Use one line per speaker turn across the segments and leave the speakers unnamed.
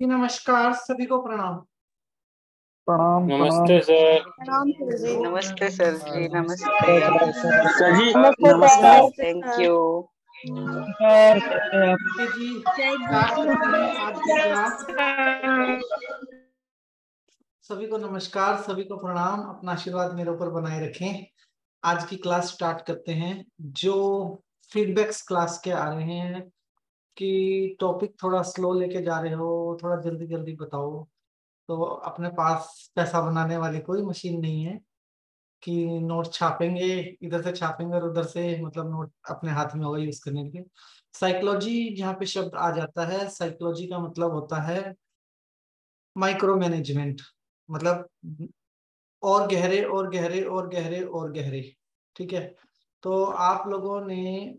जी, नमस्कार, सभी को प्रणाम।
प्रणाम प्रणाम।
नमस्ते सर।
प्रणाम सर जी।
नमस्ते सर जी, नमस्ते।
सर जी
नमस्ते
नमस्कार।
सर।
Thank you.
सर कैसे हैं आप?
ओके जी, स्टार्ट करते हैं आज की क्लास। सभी को नमस्कार, सभी को प्रणाम। अपना आशीर्वाद मेरे ऊपर बनाए रखें। आज की क्लास स्टार्ट करते हैं। जो फीडबैक्स क्लास के आ रहे हैं कि टॉपिक थोड़ा स्लो लेके जा रहे हो, थोड़ा जल्दी जल्दी बताओ, तो अपने पास पैसा बनाने वाली कोई मशीन नहीं है कि नोट छापेंगे, इधर से छापेंगे और उधर से मतलब नोट अपने हाथ में होगा यूज करने के लिए। साइकोलॉजी यहाँ पे शब्द आ जाता है। साइकोलॉजी का मतलब होता है माइक्रो मैनेजमेंट, मतलब और गहरे और गहरे और गहरे और गहरे। ठीक है, तो आप लोगों ने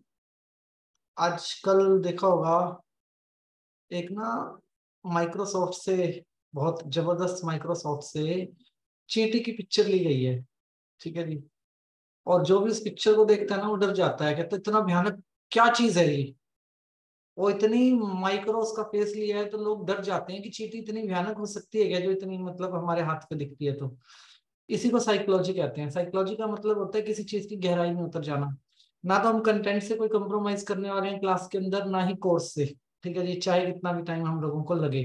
आजकल देखा होगा एक ना माइक्रोसॉफ्ट से, बहुत जबरदस्त माइक्रोसॉफ्ट से चींटी की पिक्चर ली गई है। ठीक है जी, और जो भी इस पिक्चर को देखता है ना वो डर जाता है, कहता है इतना भयानक क्या चीज है ये। वो इतनी माइक्रो उसका फेस लिया है तो लोग डर जाते हैं कि चींटी इतनी भयानक हो सकती है क्या, जो इतनी मतलब हमारे हाथ पे दिखती है। तो इसी को साइकोलॉजी कहते हैं। साइकोलॉजी का मतलब होता है किसी चीज की गहराई में उतर जाना। ना तो हम कंटेंट से कोई कंप्रोमाइज करने वाले हैं क्लास के अंदर, ना ही कोर्स से। ठीक है जी, चाहे कितना भी टाइम हम लोगों को लगे।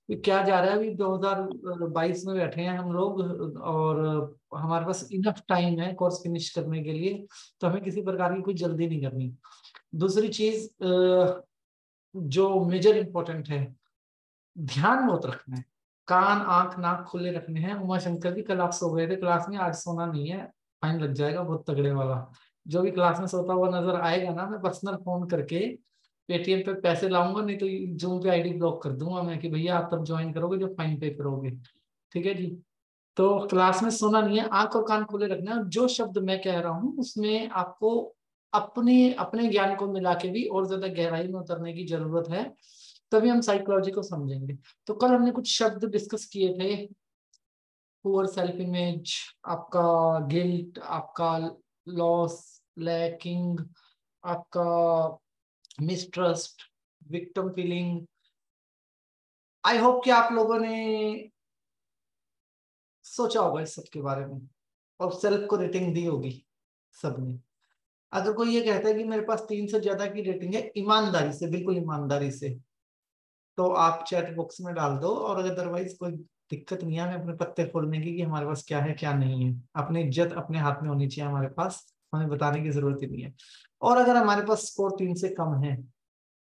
क्या जा रहा है, अभी 2022 में बैठे हैं हम लोग और हमारे पास इनफ टाइम है कोर्स फिनिश करने के लिए, तो हमें किसी प्रकार की कोई जल्दी नहीं करनी। दूसरी चीज जो मेजर इंपॉर्टेंट है, ध्यान बहुत रखना है। कान आंख नाक खुले रखने हैं। उमा शंकर जी, कल आप सो गए थे क्लास में, आज सोना नहीं है, फाइन लग जाएगा बहुत तगड़े वाला। जो भी क्लास में सोता हुआ नजर आएगा ना, मैं पर्सनल फोन करके पेटीएम पे पैसे लाऊंगा, नहीं तो जूम पे आईडी ब्लॉक कर दूंगा मैं कि भैया आप तब ज्वाइन करोगे जो फाइन पे करोगे। ठीक है जी, तो क्लास में सोना नहीं है, आंख और कान खुले रखना है। जो शब्द मैं कह रहा हूँ उसमें आपको अपने अपने ज्ञान को मिला के भी और ज्यादा गहराई में उतरने की जरूरत है, तभी हम साइकोलॉजी को समझेंगे। तो कल हमने कुछ शब्द डिस्कस किए थे। पुअर सेल्फ इमेज, आपका गिल्ट, आपका लॉस, लैकिंग, आपका mistrust, victim feeling. I hope कि आप लोगों ने सोचा होगा इस सब के बारे में और सेल्फ को रेटिंग दी होगी सबने। अगर कोई ये कहता है कि मेरे पास 3 से ज्यादा की रेटिंग है, ईमानदारी से, बिल्कुल ईमानदारी से, तो आप चैट बॉक्स में डाल दो। और अगर अदरवाइज कोई दिक्कत नहीं है हमें अपने पत्ते फोड़ने की कि हमारे पास क्या है क्या नहीं है, अपनी इज्जत अपने हाथ में होनी चाहिए हमारे पास, हमें बताने की जरूरत ही नहीं है। और अगर हमारे पास स्कोर 3 से कम है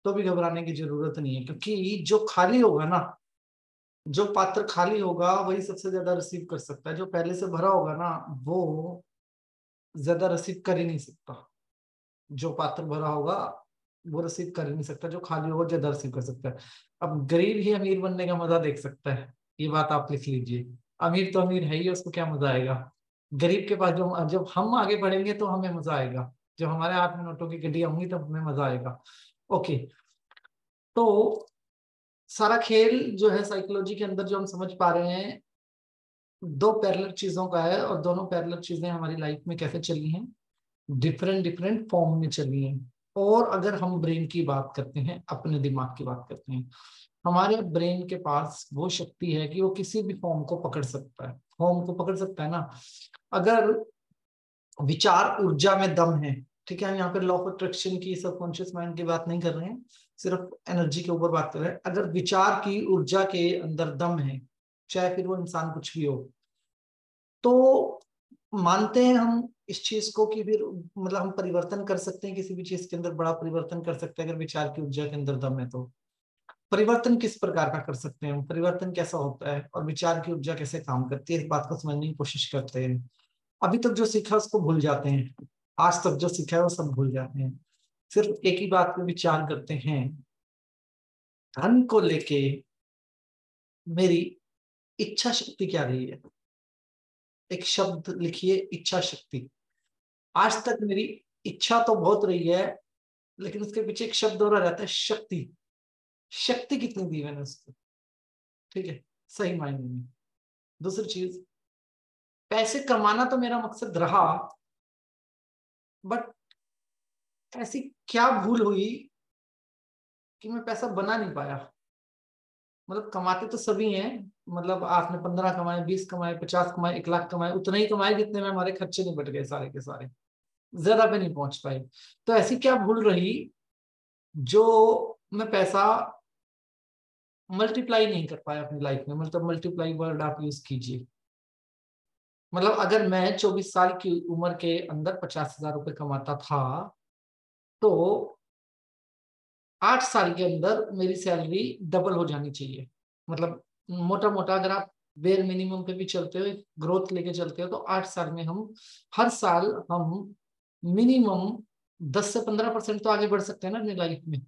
तो भी घबराने की जरूरत नहीं है, क्योंकि जो खाली होगा ना, जो पात्र खाली होगा वही सबसे ज्यादा रिसीव कर सकता है। जो पहले से भरा होगा ना वो ज्यादा रिसीव कर ही नहीं सकता। जो पात्र भरा होगा वो रिसीव कर ही नहीं सकता, जो खाली होगा ज्यादा रिसीव कर सकता है। अब गरीब ही अमीर बनने का मजा देख सकता है, ये बात आप लिख लीजिए। अमीर तो अमीर है ही, उसको क्या मजा आएगा। गरीब के पास जो, जब हम आगे बढ़ेंगे तो हमें मजा आएगा, जब हमारे हाथ में नोटों की गड्डियां होंगी तब हमें मजा आएगा। ओके, तो सारा खेल जो है साइकोलॉजी के अंदर जो हम समझ पा रहे हैं, दो पैरेलल चीजों का है, और दोनों पैरेलल चीजें हमारी लाइफ में कैसे चली हैं, डिफरेंट डिफरेंट फॉर्म में चली हैं। और अगर हम ब्रेन की बात करते हैं, अपने दिमाग की बात करते हैं, हमारे ब्रेन के पास वो शक्ति है कि वो किसी भी फॉर्म को पकड़ सकता है। फॉर्म को पकड़ सकता है ना। अगर विचार ऊर्जा में दम है, ठीक है, हम यहाँ पे लॉ ऑफ अट्रैक्शन की, सबकॉन्शियस माइंड की बात नहीं कर रहे हैं, सिर्फ एनर्जी के ऊपर बात कर रहे हैं। अगर विचार की ऊर्जा के अंदर दम है, चाहे फिर वो इंसान कुछ भी हो, तो मानते हैं हम इस चीज को कि फिर मतलब हम परिवर्तन कर सकते हैं, किसी भी चीज के अंदर बड़ा परिवर्तन कर सकते हैं अगर विचार की ऊर्जा के अंदर दम है। तो परिवर्तन किस प्रकार का कर सकते हैं हम, परिवर्तन कैसा होता है और विचार की ऊर्जा कैसे काम करती है, इस बात को समझने की कोशिश करते हैं। अभी तक जो सीखा उसको भूल जाते हैं, आज तक जो सीखा है वो सब भूल जाते हैं, सिर्फ एक ही बात पे विचार करते हैं, धन को लेके मेरी इच्छा शक्ति क्या रही है। एक शब्द लिखिए, इच्छा शक्ति। आज तक मेरी इच्छा तो बहुत रही है, लेकिन उसके पीछे एक शब्द और आ जाता है, शक्ति। शक्ति कितनी दी मैंने उसको, ठीक है, सही मायने में। दूसरी चीज, पैसे कमाना तो मेरा मकसद रहा, बट ऐसी क्या भूल हुई कि मैं पैसा बना नहीं पाया। मतलब कमाते तो सभी हैं, मतलब आपने 15 कमाए, 20 कमाए, 50 कमाए, 1 लाख कमाए, उतने ही कमाए जितने में हमारे खर्चे नहीं बढ़ गए सारे के सारे, ज्यादा पे नहीं पहुंच पाए। तो ऐसी क्या भूल रही जो मैं पैसा मल्टीप्लाई नहीं कर पाया अपनी लाइफ में। मतलब मल्टीप्लाई वर्ड आप यूज कीजिए। मतलब अगर मैं 24 साल की उम्र के अंदर 50,000 रुपये कमाता था, तो 8 साल के अंदर मेरी सैलरी डबल हो जानी चाहिए। मतलब मोटा मोटा अगर आप बेयर मिनिमम पे भी चलते हो, ग्रोथ लेके चलते हो, तो 8 साल में हम हर साल हम मिनिमम 10 से 15% तो आगे बढ़ सकते हैं ना अपनी लाइफ में।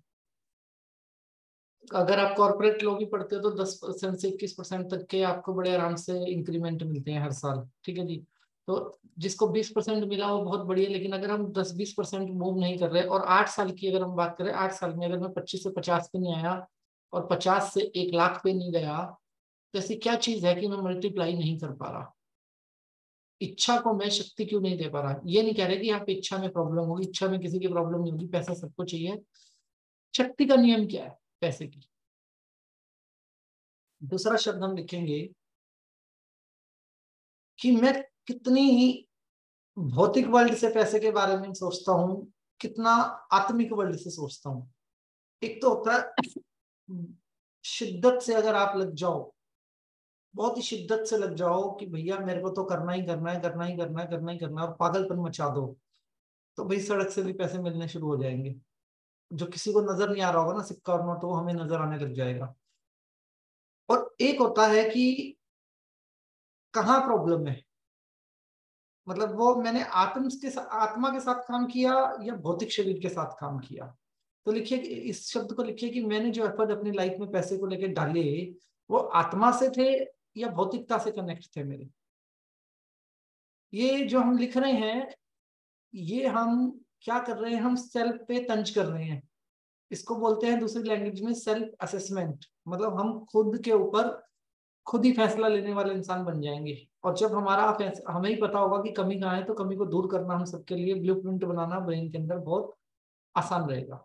अगर आप कॉर्पोरेट लॉ भी पढ़ते हो तो 10% से 21% तक के आपको बड़े आराम से इंक्रीमेंट मिलते हैं हर साल। ठीक है जी। तो जिसको 20% मिला वो बहुत बढ़िया, लेकिन अगर हम 10-20% मूव नहीं कर रहे, और 8 साल की अगर हम बात करें, 8 साल में अगर मैं 25 से 50 पे नहीं आया और 50 से 1 लाख पे नहीं गया, तो ऐसी क्या चीज है कि मैं मल्टीप्लाई नहीं कर पा रहा? इच्छा को मैं शक्ति क्यों नहीं दे पा रहा? ये नहीं कह रहे कि यहाँ पे इच्छा में प्रॉब्लम होगी, इच्छा में किसी की प्रॉब्लम नहीं होगी, पैसा सबको चाहिए। शक्ति का नियम क्या है पैसे की? दूसरा शब्द हम लिखेंगे कि मैं कितनी भौतिक वर्ल्ड से पैसे के बारे में सोचता हूँ, कितना आत्मिक वर्ल्ड से सोचता हूँ। एक तो होता है शिद्दत से अगर आप लग जाओ, बहुत ही शिद्दत से लग जाओ कि भैया मेरे को तो करना ही करना है, करना ही करना है, करना ही करना है, और पागलपन मचा दो, तो भाई सड़क से भी पैसे मिलने शुरू हो जाएंगे। जो किसी को नजर नहीं आ रहा होगा ना सिक्का और नोट, वो हमें नजर आने लग जाएगा। और एक होता है कि कहाँ प्रॉब्लम है, मतलब वो मैंने आत्मा के साथ काम किया या भौतिक शरीर के साथ काम किया। तो लिखिए कि इस शब्द को लिखिए कि मैंने जो एफर्ट अपनी लाइफ में पैसे को लेके डाले, वो आत्मा से थे या भौतिकता से कनेक्ट थे मेरे। ये जो हम लिख रहे हैं, ये हम क्या कर रहे हैं, हम सेल्फ पे तंज कर रहे हैं। इसको बोलते हैं दूसरी लैंग्वेज में सेल्फ असेसमेंट। मतलब हम खुद के ऊपर खुद ही फैसला लेने वाले इंसान बन जाएंगे। और जब हमें ही पता होगा कि कमी कहाँ है, तो कमी को दूर करना हम सबके लिए ब्लूप्रिंट बनाना ब्रेन के अंदर बहुत आसान रहेगा।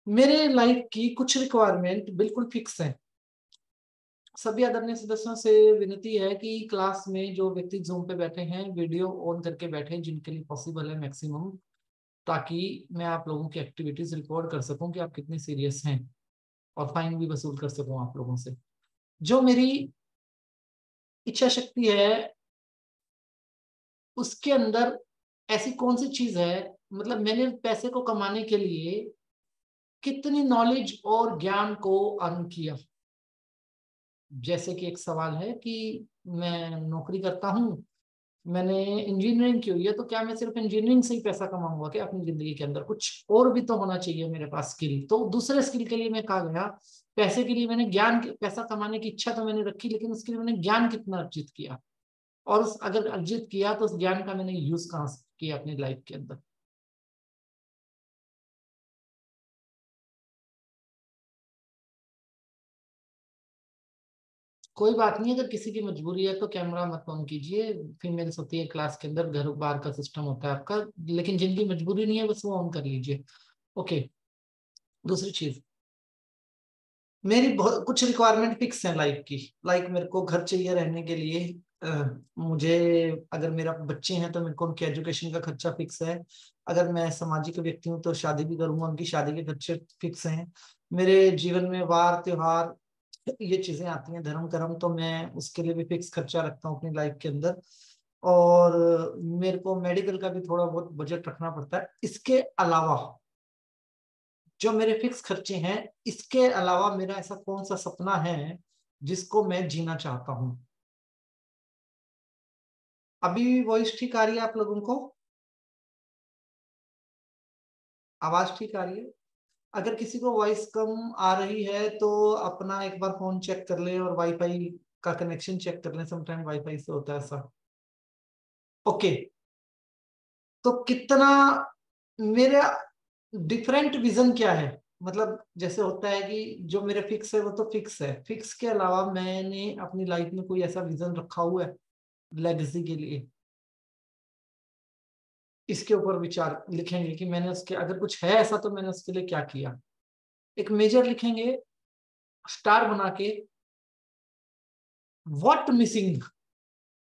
मेरे लाइफ की कुछ रिक्वायरमेंट बिल्कुल फिक्स है। सभी आदरणीय सदस्यों से विनती है कि क्लास में जो व्यक्ति जूम पे बैठे हैं, वीडियो ऑन करके बैठे, जिनके लिए पॉसिबल है मैक्सिमम, ताकि मैं आप लोगों की एक्टिविटीज रिकॉर्ड कर सकूं कि आप कितने सीरियस हैं, और फाइन भी वसूल कर सकूं आप लोगों से। जो मेरी इच्छा शक्ति है, उसके अंदर ऐसी कौन सी चीज है, मतलब मैंने पैसे को कमाने के लिए कितनी नॉलेज और ज्ञान को अर्न किया। जैसे कि एक सवाल है कि मैं नौकरी करता हूँ, मैंने इंजीनियरिंग की हुई है, तो क्या मैं सिर्फ इंजीनियरिंग से ही पैसा कमाऊंगा क्या अपनी जिंदगी के अंदर? कुछ और भी तो होना चाहिए मेरे पास स्किल। तो दूसरे स्किल के लिए मैं कहा गया, पैसे के लिए मैंने पैसा कमाने की इच्छा तो मैंने रखी, लेकिन उसके लिए मैंने ज्ञान कितना अर्जित किया, और अगर अर्जित किया तो उस ज्ञान का मैंने यूज कहाँ किया अपनी लाइफ के अंदर? कोई बात नहीं, अगर किसी की मजबूरी है तो कैमरा मत ऑन कीजिए। फीमेल्स होती है क्लास के अंदर, घर बार का सिस्टम होता है आपका, लेकिन जिनकी मजबूरी नहीं है बस वो ऑन कर लीजिए। ओके। दूसरी चीज, मेरी बहुत कुछ रिक्वायरमेंट फिक्स है लाइफ की। लाइक मेरे को घर चाहिए रहने के लिए। मुझे, अगर मेरा बच्चे हैं तो मेरे को उनके एजुकेशन का खर्चा फिक्स है। अगर मैं सामाजिक व्यक्ति हूँ तो शादी भी करूंगा, उनकी शादी के खर्चे फिक्स हैं। मेरे जीवन में वार त्योहार ये चीजें आती हैं, धर्म कर्म, तो मैं उसके लिए भी फिक्स खर्चा रखता हूँ अपनी लाइफ के अंदर। और मेरे को मेडिकल का भी थोड़ा बहुत बजट रखना पड़ता है। इसके अलावा जो मेरे फिक्स खर्चे हैं, इसके अलावा मेरा ऐसा कौन सा सपना है जिसको मैं जीना चाहता हूं? अभी वॉइस ठीक आ रही है आप लोगों को? आवाज ठीक आ रही है? अगर किसी को वॉइस कम आ रही है तो अपना एक बार फोन चेक कर ले और वाईफाई का कनेक्शन चेक कर ले। समटाइम वाईफाई से होता है ऐसा। ओके। तो कितना मेरा डिफरेंट विजन क्या है? मतलब जैसे होता है कि जो मेरे फिक्स है वो तो फिक्स है, फिक्स के अलावा मैंने अपनी लाइफ में कोई ऐसा विजन रखा हुआ है लेगेसी के लिए? इसके ऊपर विचार लिखेंगे कि मैंने उसके, अगर कुछ है ऐसा तो मैंने उसके लिए क्या किया। एक मेजर लिखेंगे स्टार बना के व्हाट मिसिंग,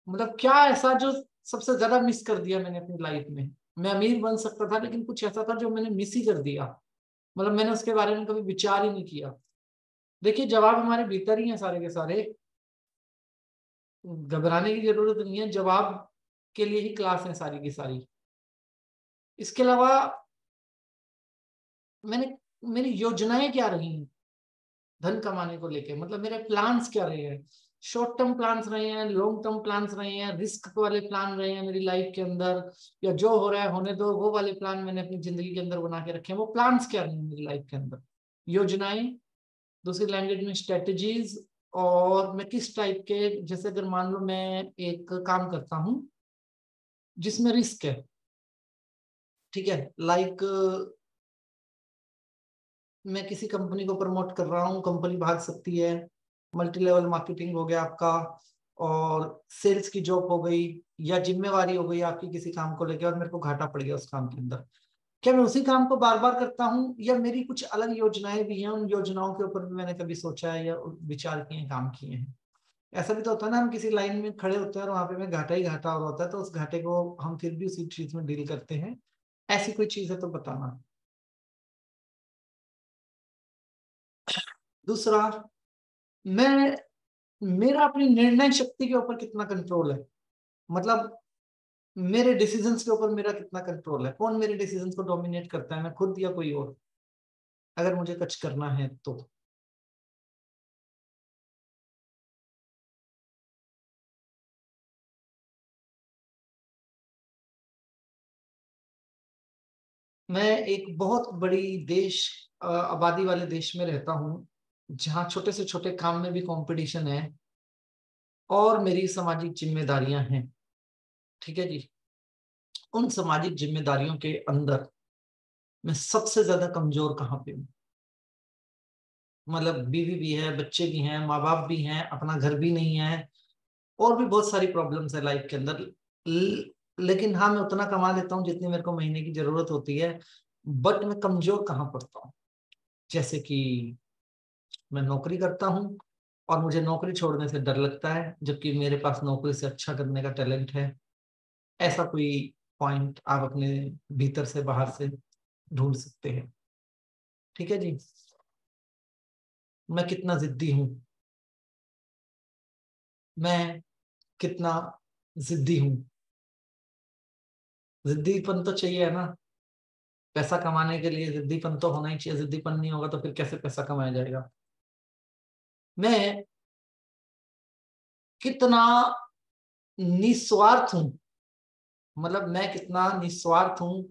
मतलब क्या ऐसा जो सबसे ज्यादा मिस कर दिया मैंने अपनी लाइफ में। मैं अमीर बन सकता था लेकिन कुछ ऐसा था जो मैंने मिस ही कर दिया, मतलब मैंने उसके बारे में कभी विचार ही नहीं किया। देखिए जवाब हमारे भीतर ही है सारे के सारे, घबराने की जरूरत नहीं है, जवाब के लिए ही क्लास है सारी की सारी। इसके अलावा मैंने मेरी योजनाएं क्या रही हैं धन कमाने को लेके, मतलब मेरे प्लान्स क्या रहे हैं, शॉर्ट टर्म प्लान्स रहे हैं, लॉन्ग टर्म प्लान्स रहे हैं, रिस्क वाले प्लान रहे हैं मेरी लाइफ के अंदर, या जो हो रहा है होने दो वो वाले प्लान मैंने अपनी जिंदगी के अंदर बना के रखे हैं। वो प्लान्स क्या रहे हैं मेरी लाइफ के अंदर, योजनाएं, दूसरी लैंग्वेज में स्ट्रेटजीज। और मैं किस टाइप के, जैसे अगर मान लो मैं एक काम करता हूं जिसमें रिस्क है, ठीक है, लाइक मैं किसी कंपनी को प्रमोट कर रहा हूँ, कंपनी भाग सकती है, मल्टी लेवल मार्केटिंग हो गया आपका, और सेल्स की जॉब हो गई, या जिम्मेवारी हो गई आपकी किसी काम को लेकर और मेरे को घाटा पड़ गया उस काम के अंदर। क्या मैं उसी काम को बार बार करता हूँ, या मेरी कुछ अलग योजनाएं भी हैं, उन योजनाओं के ऊपर भी मैंने कभी सोचा है या विचार किए, काम किए हैं। ऐसा भी तो होता है ना, हम किसी लाइन में खड़े होते हैं और वहां पे में घाटा ही घाटा हो रहा होता है, तो उस घाटे को हम फिर भी उसी चीज में डील करते हैं। ऐसी कोई चीज है तो बताना। दूसरा, मैं मेरा अपनी निर्णय शक्ति के ऊपर कितना कंट्रोल है, मतलब मेरे डिसीजंस के ऊपर मेरा कितना कंट्रोल है, कौन मेरे डिसीजंस को डोमिनेट करता है, मैं खुद या कोई और, अगर मुझे कुछ करना है तो। मैं एक बहुत बड़ी देश, आबादी वाले देश में रहता हूँ, जहाँ छोटे से छोटे काम में भी कंपटीशन है, और मेरी सामाजिक जिम्मेदारियां हैं, ठीक है जी। उन सामाजिक जिम्मेदारियों के अंदर मैं सबसे ज्यादा कमजोर कहाँ पे हूँ, मतलब बीवी भी है, बच्चे भी हैं, माँ बाप भी हैं, अपना घर भी नहीं है, और भी बहुत सारी प्रॉब्लम्स है लाइफ के अंदर। लेकिन हाँ, मैं उतना कमा लेता हूँ जितनी मेरे को महीने की जरूरत होती है। बट मैं कमजोर कहाँ पड़ता हूँ, जैसे कि मैं नौकरी करता हूँ और मुझे नौकरी छोड़ने से डर लगता है, जबकि मेरे पास नौकरी से अच्छा करने का टैलेंट है। ऐसा कोई पॉइंट आप अपने भीतर से बाहर से ढूंढ सकते हैं, ठीक है जी। मैं कितना जिद्दी हूँ, मैं कितना जिद्दी हूँ, जिद्दीपन तो चाहिए है ना, पैसा कमाने के लिए जिद्दीपन तो होना ही चाहिए, जिद्दीपन नहीं होगा तो फिर कैसे पैसा कमाया जाएगा। मैं कितना निस्वार्थ हूं, मतलब मैं कितना निस्वार्थ हूं।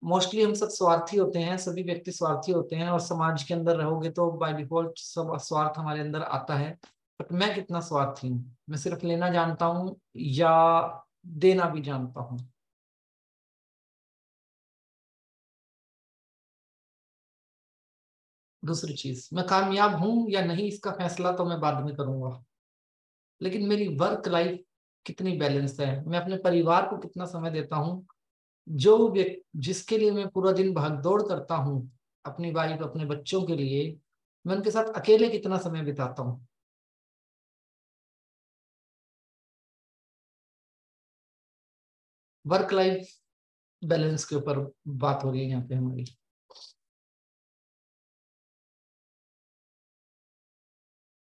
मोस्टली हम सब स्वार्थी होते हैं, सभी व्यक्ति स्वार्थी होते हैं, और समाज के अंदर रहोगे तो बाय डिफॉल्ट सब स्वार्थ हमारे अंदर आता है। बट मैं कितना स्वार्थी हूँ, मैं सिर्फ लेना जानता हूँ या देना भी जानता हूँ। दूसरी चीज, मैं कामयाब हूं या नहीं इसका फैसला तो मैं बाद में करूंगा, लेकिन मेरी वर्क लाइफ कितनी बैलेंस है, मैं अपने परिवार को कितना समय देता हूँ, जो व्यक्ति जिसके लिए मैं पूरा दिन भाग दौड़ करता हूँ, अपनी वाइफ अपने बच्चों के लिए, मैं उनके साथ अकेले कितना समय बिताता हूँ। वर्क लाइफ बैलेंस के ऊपर बात हो रही है यहाँ पे हमारी।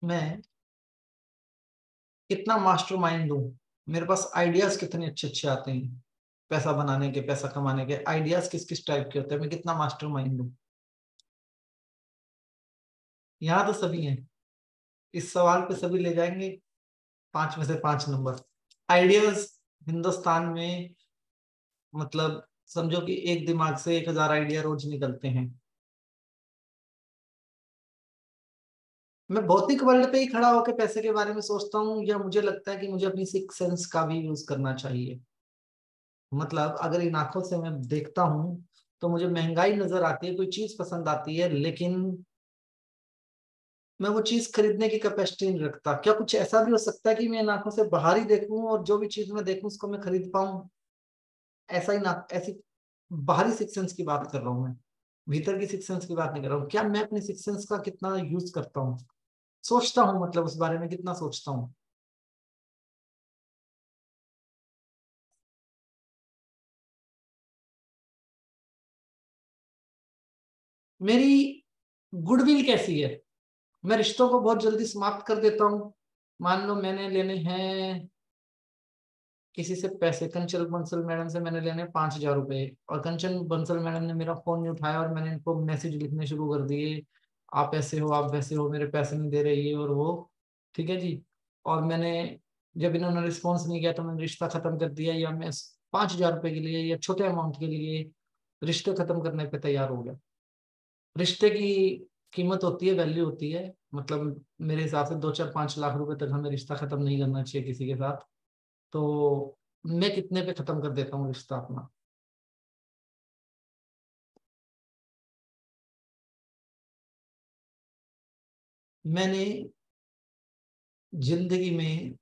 मैं कितना मास्टर माइंड हूँ, मेरे पास आइडियाज कितने अच्छे अच्छे आते हैं, पैसा बनाने के, पैसा कमाने के आइडियाज किस किस टाइप के होते हैं, मैं कितना मास्टर माइंड हूँ। यहाँ तो सभी हैं, इस सवाल पे सभी ले जाएंगे 5 में से 5 नंबर। आइडियाज हिंदुस्तान में, मतलब समझो कि एक दिमाग से 1000 आइडिया रोज निकलते हैं। मैं भौतिक वर्ल्ड पे ही खड़ा होकर पैसे के बारे में सोचता हूँ, या मुझे लगता है कि मुझे अपनी सिक्स सेंस का भी यूज करना चाहिए। मतलब अगर इन आंखों से मैं देखता हूँ तो मुझे महंगाई नजर आती है, कोई चीज पसंद आती है, लेकिन मैं वो चीज खरीदने की कैपेसिटी नहीं रखता। क्या कुछ ऐसा भी हो सकता है कि मैं इन आंखों से बाहर ही देखूं और जो भी चीज मैं देखूं उसको मैं खरीद पाऊं? ऐसा ही ना, ऐसी बाहरी सिक्स सेंस की बात कर रहा हूं मैं। भीतर की सिक्स सेंस की बात नहीं कर रहा हूँ। क्या मैं अपनी सिक्स सेंस का कितना यूज करता हूँ, सोचता हूँ, मतलब उस बारे में कितना सोचता हूँ। मेरी गुडविल कैसी है, मैं रिश्तों को बहुत जल्दी समाप्त कर देता हूँ। मान लो मैंने लेने हैं किसी से पैसे, कंचन बंसल मैडम से मैंने लेने 5,000 रुपए, और कंचन बंसल मैडम ने मेरा फोन नहीं उठाया और मैंने इनको मैसेज लिखने शुरू कर दिए, आप ऐसे हो, आप वैसे हो, मेरे पैसे नहीं दे रहे, ये और वो, ठीक है जी। और मैंने जब इन्होंने रिस्पॉन्स नहीं किया तो मैंने रिश्ता खत्म कर दिया, या मैं 5,000 रुपए के लिए या छोटे अमाउंट के लिए रिश्ते खत्म करने पे तैयार हो गया। रिश्ते की कीमत होती है, वैल्यू होती है, मतलब मेरे हिसाब से 2, 4, 5 लाख रुपए तक हमें रिश्ता खत्म नहीं करना चाहिए किसी के साथ। तो मैं कितने पे खत्म कर देता हूँ रिश्ता अपना। मैंने जिंदगी में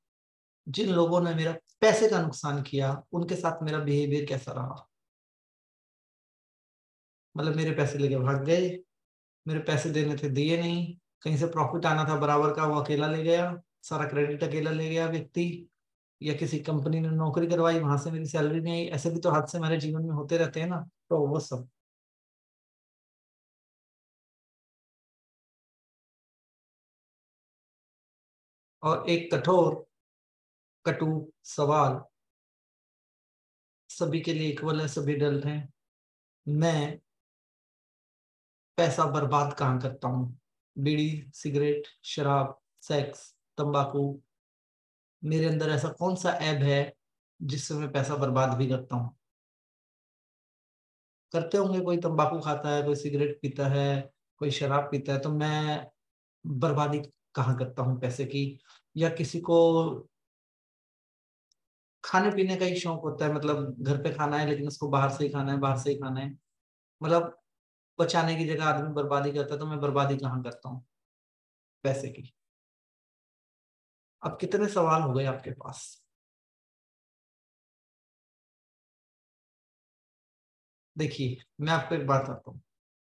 जिन लोगों ने मेरा पैसे का नुकसान किया उनके साथ मेरा बिहेवियर कैसा रहा, मतलब मेरे पैसे लेके भाग गए, मेरे पैसे देने थे दिए नहीं, कहीं से प्रॉफिट आना था बराबर का वो अकेला ले गया, सारा क्रेडिट अकेला ले गया व्यक्ति, या किसी कंपनी ने नौकरी करवाई वहां से मेरी सैलरी नहीं आई, ऐसे भी तो हादसे हमारे जीवन में होते रहते हैं ना। तो वो सब। और एक कठोर कटु सवाल, सभी के लिए इक्वल है, सभी डल हैं, मैं पैसा बर्बाद कहाँ करता हूँ? बीड़ी, सिगरेट, शराब, सेक्स, तंबाकू, मेरे अंदर ऐसा कौन सा ऐब है जिससे मैं पैसा बर्बाद भी करता हूँ? करते होंगे, कोई तंबाकू खाता है, कोई सिगरेट पीता है, कोई शराब पीता है, तो मैं बर्बादी कहाँ करता हूँ पैसे की? या किसी को खाने पीने का ही शौक होता है, मतलब घर पे खाना है लेकिन उसको बाहर से ही खाना है, बाहर से ही खाना है, मतलब बचाने की जगह आदमी बर्बादी करता है, तो मैं बर्बादी कहाँ करता हूँ पैसे की? अब कितने सवाल हो गए आपके पास? देखिए, मैं आपको एक बात बताता हूँ।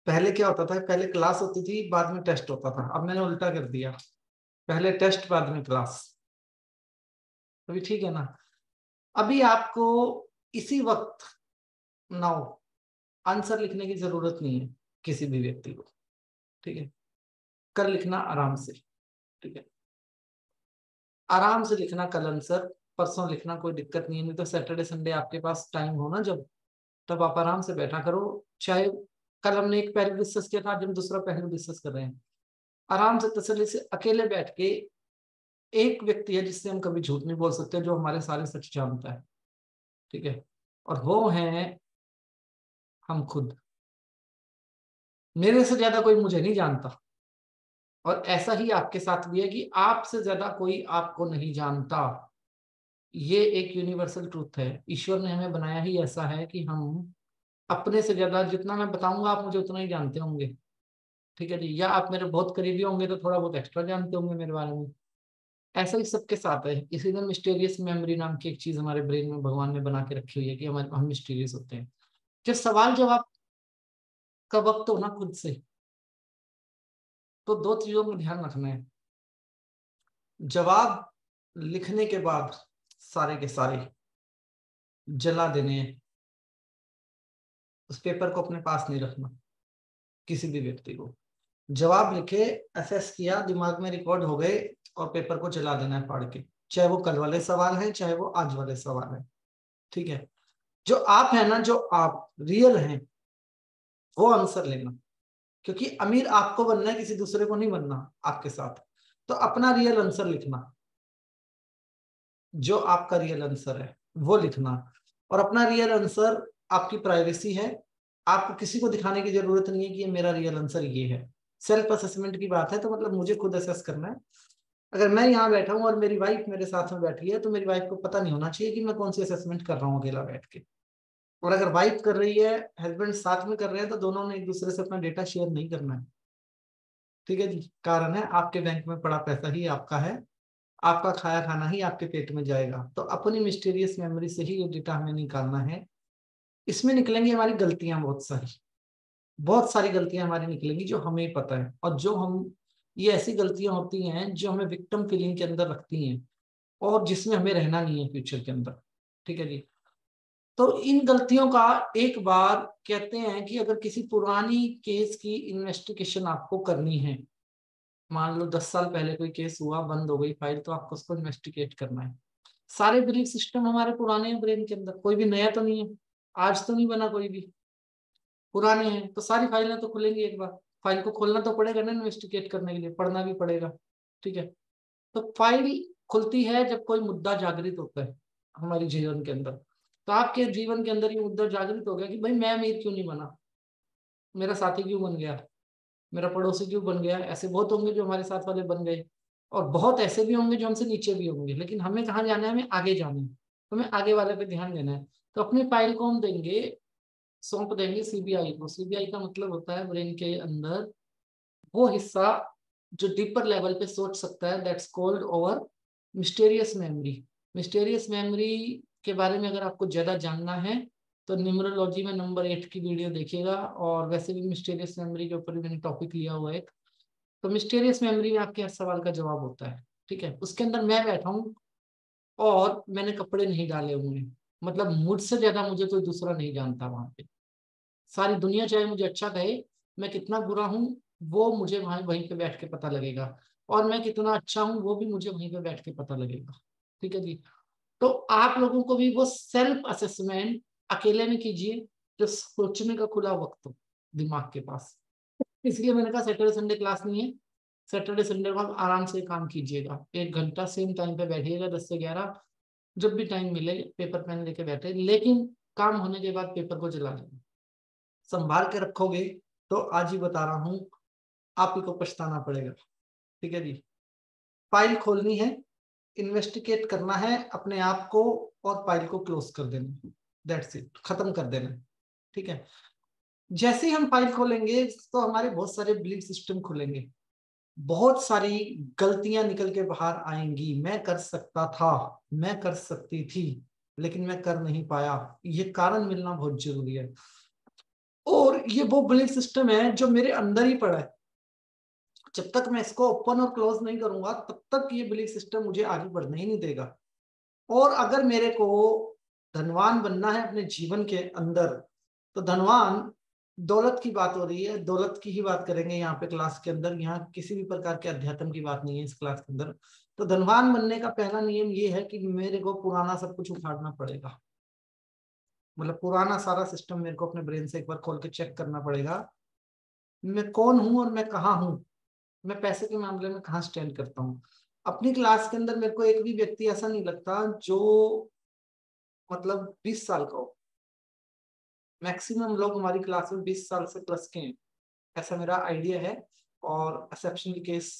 पहले क्या होता था, पहले क्लास होती थी बाद में टेस्ट होता था, अब मैंने उल्टा कर दिया, पहले टेस्ट बाद में क्लास। अभी ठीक है ना? अभी आपको इसी वक्त नाउ आंसर लिखने की जरूरत नहीं है किसी भी व्यक्ति को, ठीक है? कल लिखना आराम से, ठीक है? आराम से लिखना कल आंसर, परसों लिखना, कोई दिक्कत नहीं है। नहीं तो सैटरडे संडे आपके पास टाइम हो ना जब, तब आप आराम से बैठा करो। चाहे कल हमने एक पहलू डिस्कस किया था, आज हम दूसरा पहलू डिस्कस कर रहे हैं। आराम से तसल्ली से अकेले बैठ के, एक व्यक्ति है जिससे हम कभी झूठ नहीं बोल सकते, जो हमारे सारे सच जानता है, ठीक है? और वो है हम खुद। मेरे से ज्यादा कोई मुझे नहीं जानता, और ऐसा ही आपके साथ भी है कि आपसे ज्यादा कोई आपको नहीं जानता। ये एक यूनिवर्सल ट्रूथ है, ईश्वर ने हमें बनाया ही ऐसा है कि हम अपने से ज्यादा, जितना मैं बताऊंगा आप मुझे उतना ही जानते होंगे, ठीक है जी? या आप मेरे बहुत करीबी होंगे तो थोड़ा बहुत एक्स्ट्रा जानते होंगे मेरे बारे में। ऐसा ही सबके साथ है, इसीलिए मिस्टीरियस मेमोरी नाम की एक चीज हमारे ब्रेन में भगवान ने बना के रखी हुई है कि हम मिस्टीरियस होते हैं। जब सवाल जवाब का वक्त हो ना खुद से, तो दो चीजों में ध्यान रखना है। जवाब लिखने के बाद सारे के सारे जला देने हैं, उस पेपर को अपने पास नहीं रखना। किसी भी व्यक्ति को जवाब लिखे, असेस किया, दिमाग में रिकॉर्ड हो गए, और पेपर को जला देना है फाड़ के, चाहे वो कल वाले सवाल है चाहे वो आज वाले सवाल है, ठीक है? जो आप है ना, जो आप रियल हैं, वो आंसर लेना। क्योंकि अमीर आपको बनना है, किसी दूसरे को नहीं बनना आपके साथ। तो अपना रियल आंसर लिखना, जो आपका रियल आंसर है वो लिखना। और अपना रियल आंसर आपकी प्राइवेसी है, आपको किसी को दिखाने की जरूरत नहीं है कि ये मेरा रियल आंसर ये है। सेल्फ असेसमेंट की बात है, तो मतलब मुझे खुद असेस करना है। अगर मैं यहाँ बैठा हूँ और मेरी वाइफ मेरे साथ में बैठी है, तो मेरी वाइफ को पता नहीं होना चाहिए कि मैं कौन सी असेसमेंट कर रहा हूँ अकेला बैठ के। और अगर वाइफ कर रही है, हस्बैंड साथ में कर रहे हैं, तो दोनों ने एक दूसरे से अपना डेटा शेयर नहीं करना है, ठीक है जी? कारण है, आपके बैंक में पड़ा पैसा ही आपका है, आपका खाया खाना ही आपके पेट में जाएगा। तो अपनी मिस्टीरियस मेमोरी से ही ये डेटा हमें निकालना है। इसमें निकलेंगी हमारी गलतियां बहुत सारी, बहुत सारी गलतियां हमारी निकलेंगी जो हमें ही पता है, और जो हम, ये ऐसी गलतियां होती हैं जो हमें विक्टिम फीलिंग के अंदर रखती हैं और जिसमें हमें रहना नहीं है फ्यूचर के अंदर। ठीक है जी। तो इन गलतियों का एक बार, कहते हैं कि अगर किसी पुरानी केस की इन्वेस्टिगेशन आपको करनी है, मान लो 10 साल पहले कोई केस हुआ, बंद हो गई फाइल, तो आपको उसको इन्वेस्टिगेट करना है। सारे बिलीफ सिस्टम हमारे पुराने हैं ब्रेन के अंदर, कोई भी नया तो नहीं है, आज तो नहीं बना कोई भी, पुराने हैं। तो सारी फाइलें तो खुलेंगी एक बार, फाइल को खोलना तो पड़ेगा ना इन्वेस्टिगेट करने के लिए, पढ़ना भी पड़ेगा। ठीक है। तो फाइल खुलती है जब कोई मुद्दा जागृत होता है हमारे जीवन के अंदर। तो आपके जीवन के अंदर ये मुद्दा जागृत हो गया कि भाई मैं अमीर क्यों नहीं बना, मेरा साथी क्यों बन गया, मेरा पड़ोसी क्यों बन गया। ऐसे बहुत होंगे जो हमारे साथ वाले बन गए, और बहुत ऐसे भी होंगे जो हमसे नीचे भी होंगे, लेकिन हमें कहाँ जाना है, हमें आगे जाना है, हमें आगे वाले पे ध्यान देना है। तो अपनी फाइल को हम देंगे, सौंप देंगे सीबीआई को। सीबीआई का मतलब होता है ब्रेन के अंदर वो हिस्सा जो डीपर लेवल पे सोच सकता है, that's called over mysterious memory. Mysterious memory के बारे में अगर आपको ज्यादा जानना है तो न्यूमरोलॉजी में नंबर 8 की वीडियो देखिएगा, और वैसे भी मिस्टेरियस मेमोरी के ऊपर भी मैंने टॉपिक लिया हुआ है एक। तो मिस्टेरियस मेमोरी में आपके हर सवाल का जवाब होता है। ठीक है। उसके अंदर मैं बैठा हूँ और मैंने कपड़े नहीं डाले हुए हैं, मतलब मुझसे ज्यादा मुझे कोई दूसरा नहीं जानता वहां पे। सारी दुनिया चाहे मुझे अच्छा कहे, मैं कितना बुरा हूँ वो मुझे वहां वहीं पे बैठ के पता लगेगा, और मैं कितना अच्छा हूँ वो भी मुझे वहीं पे बैठ के पता लगेगा। ठीक है जी। तो आप लोगों को भी वो सेल्फ असेसमेंट अकेले में कीजिए, जो सोचने का खुला वक्त हो दिमाग के पास। इसलिए मैंने कहा सैटरडे संडे क्लास नहीं है, सैटरडे संडे को आप आराम से काम कीजिएगा, 1 घंटा सेम टाइम पे बैठिएगा, 10 से 11, जब भी टाइम मिले पेपर पेन लेके बैठे, लेकिन काम होने के बाद पेपर को जला देना। संभाल के रखोगे तो आज ही बता रहा हूं आप ही को पछताना पड़ेगा। ठीक है जी। फाइल खोलनी है, इन्वेस्टिगेट करना है अपने आप को, और फाइल को क्लोज कर देना, दैट्स इट, खत्म कर देना। ठीक है। जैसे ही हम फाइल खोलेंगे तो हमारे बहुत सारे बिलीफ सिस्टम खुलेंगे, बहुत सारी गलतियां निकल के बाहर आएंगी। मैं कर सकता था, मैं कर सकती थी, लेकिन मैं कर नहीं पाया। ये कारण मिलना बहुत जरूरी है। और ये वो बिलीफ सिस्टम है जो मेरे अंदर ही पड़ा है, जब तक मैं इसको ओपन और क्लोज नहीं करूंगा तब तक ये बिलीफ सिस्टम मुझे आगे बढ़ने ही नहीं देगा। और अगर मेरे को धनवान बनना है अपने जीवन के अंदर, तो धनवान, दौलत की बात हो रही है, दौलत की ही बात करेंगे यहाँ पे क्लास के अंदर, यहाँ किसी भी प्रकार के अध्यात्म की बात नहीं है इस क्लास के अंदर। तो धनवान बनने का पहला नियम ये है कि मेरे को पुराना सब कुछ उखाड़ना पड़ेगा, मतलब पुराना सारा सिस्टम मेरे को अपने ब्रेन से एक बार खोल के चेक करना पड़ेगा, मैं कौन हूं और मैं कहाँ हूं, मैं पैसे के मामले में कहाँ स्टैंड करता हूँ। अपनी क्लास के अंदर मेरे को एक भी व्यक्ति ऐसा नहीं लगता जो मतलब 20 साल का हो। मैक्सिमम लोग हमारी क्लास में 20 साल से प्लस के हैं, ऐसा मेरा आइडिया है, और एक्सेप्शनल केस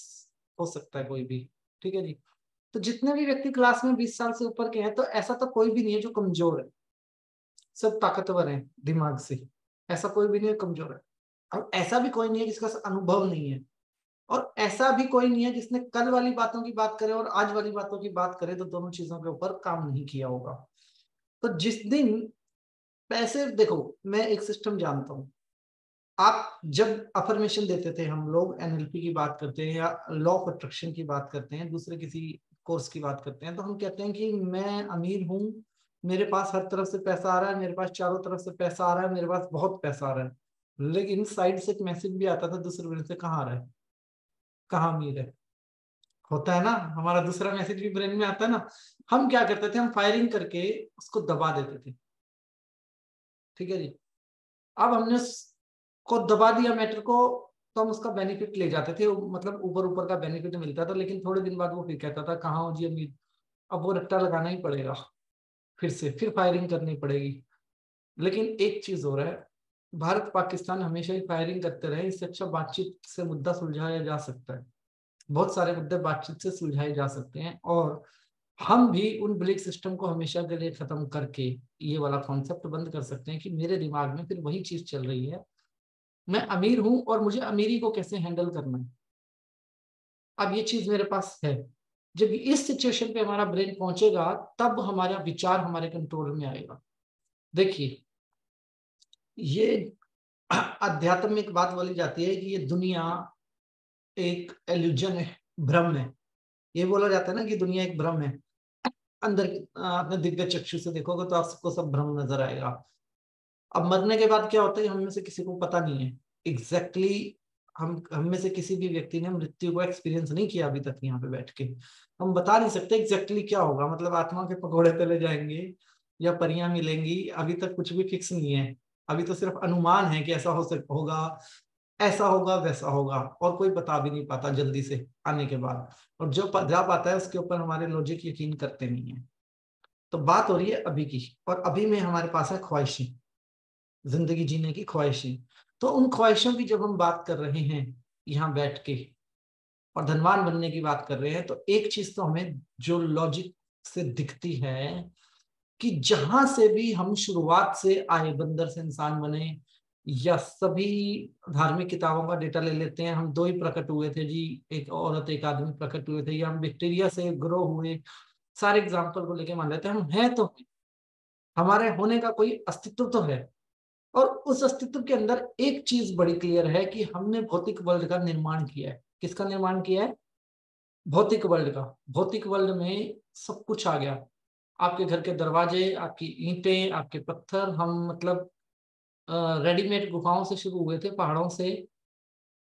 हो सकता है कोई भी। ठीक है जी। तो जितने भी व्यक्ति क्लास में 20 साल से ऊपर के हैं, तो ऐसा तो कोई भी नहीं है जो कमजोर है, सब ताकतवर हैं दिमाग से, ऐसा कोई भी नहीं है कमजोर है। और ऐसा भी कोई नहीं है जिसका अनुभव नहीं है, और ऐसा भी कोई नहीं है जिसने कल वाली बातों की बात करे और आज वाली बातों की बात करे तो दोनों चीजों के ऊपर काम नहीं किया होगा। तो जिस दिन पैसे, देखो मैं एक सिस्टम जानता हूँ, आप जब अफर्मेशन देते थे, हम लोग एनएलपी की बात करते हैं या लॉ ऑफ अट्रैक्शन की बात करते हैं, दूसरे किसी कोर्स की बात करते हैं, तो हम कहते हैं कि मैं अमीर हूँ, मेरे पास हर तरफ से पैसा आ रहा है, मेरे पास चारों तरफ से पैसा आ रहा है, मेरे पास बहुत पैसा आ रहा है। लेकिन साइड से एक मैसेज भी आता था दूसरे ब्रेन से, कहाँ आ रहा है, कहाँ अमीर है, होता है ना, हमारा दूसरा मैसेज भी ब्रेन में आता है ना। हम क्या करते थे, हम फायरिंग करके उसको दबा देते थे। ठीक है जी। अब हमने को दबा दिया मैटर को, तो हम उसका बेनिफिट ले जाते थे, मतलब ऊपर ऊपर का बेनिफिट मिलता था, लेकिन थोड़े दिन बाद वो फिर कहता था कहाँ हो जी अमीर। अब वो रट्टा लगाना ही पड़ेगा, फिर से फिर फायरिंग करनी पड़ेगी। लेकिन एक चीज हो रहा है, भारत पाकिस्तान हमेशा ही फायरिंग करते रहे, इससे अच्छा बातचीत से मुद्दा सुलझाया जा सकता है। बहुत सारे मुद्दे बातचीत से सुलझाए जा सकते हैं, और हम भी उन बिलीफ सिस्टम को हमेशा के लिए खत्म करके ये वाला कॉन्सेप्ट बंद कर सकते हैं कि मेरे दिमाग में फिर वही चीज चल रही है, मैं अमीर हूं और मुझे अमीरी को कैसे हैंडल करना है। अब ये चीज मेरे पास है, जब इस सिचुएशन पे हमारा ब्रेन पहुंचेगा तब हमारा विचार हमारे कंट्रोल में आएगा। देखिए, ये अध्यात्म में एक बात बोली जाती है कि ये दुनिया एक एल्यूजन है, भ्रम है। ये बोला जाता है ना कि दुनिया एक भ्रम है। अंदर अपने दिव्य चक्षु से देखोगे तो आपको सब भ्रम नजर आएगा। अब मरने के बाद क्या होता है हम में से किसी को पता नहीं है एग्जैक्टली। हम में से किसी भी व्यक्ति ने मृत्यु को एक्सपीरियंस नहीं किया अभी तक यहाँ पे बैठ के। हम बता नहीं सकते एग्जैक्टली क्या होगा, मतलब आत्मा के पकौड़े तले जाएंगे या परियां मिलेंगी, अभी तक कुछ भी फिक्स नहीं है। अभी तो सिर्फ अनुमान है कि ऐसा होगा, ऐसा होगा, वैसा होगा, और कोई बता भी नहीं पाता जल्दी से आने के बाद। और जो जा पाता है उसके ऊपर हमारे लॉजिक यकीन करते नहीं है। तो बात हो रही है अभी की, और अभी में हमारे पास है ख्वाहिशें, जिंदगी जीने की ख्वाहिशें। तो उन ख्वाहिशों की जब हम बात कर रहे हैं यहाँ बैठ के और धनवान बनने की बात कर रहे हैं, तो एक चीज तो हमें जो लॉजिक से दिखती है कि जहां से भी हम शुरुआत से आए, बंदर से इंसान बने, या सभी धार्मिक किताबों का डेटा ले लेते हैं, हम दो ही प्रकट हुए थे जी, एक औरत एक आदमी प्रकट हुए थे, या हम बैक्टीरिया से ग्रो हुए, सारे एग्जाम्पल को लेके मान लेते हैं हम हैं तो हमारे होने का कोई अस्तित्व तो है। और उस अस्तित्व के अंदर एक चीज बड़ी क्लियर है कि हमने भौतिक वर्ल्ड का निर्माण किया है। किसका निर्माण किया है? भौतिक वर्ल्ड का। भौतिक वर्ल्ड में सब कुछ आ गया, आपके घर के दरवाजे, आपकी ईंटें, आपके पत्थर। हम मतलब रेडीमेड गुफाओं से शुरू हुए थे, पहाड़ों से,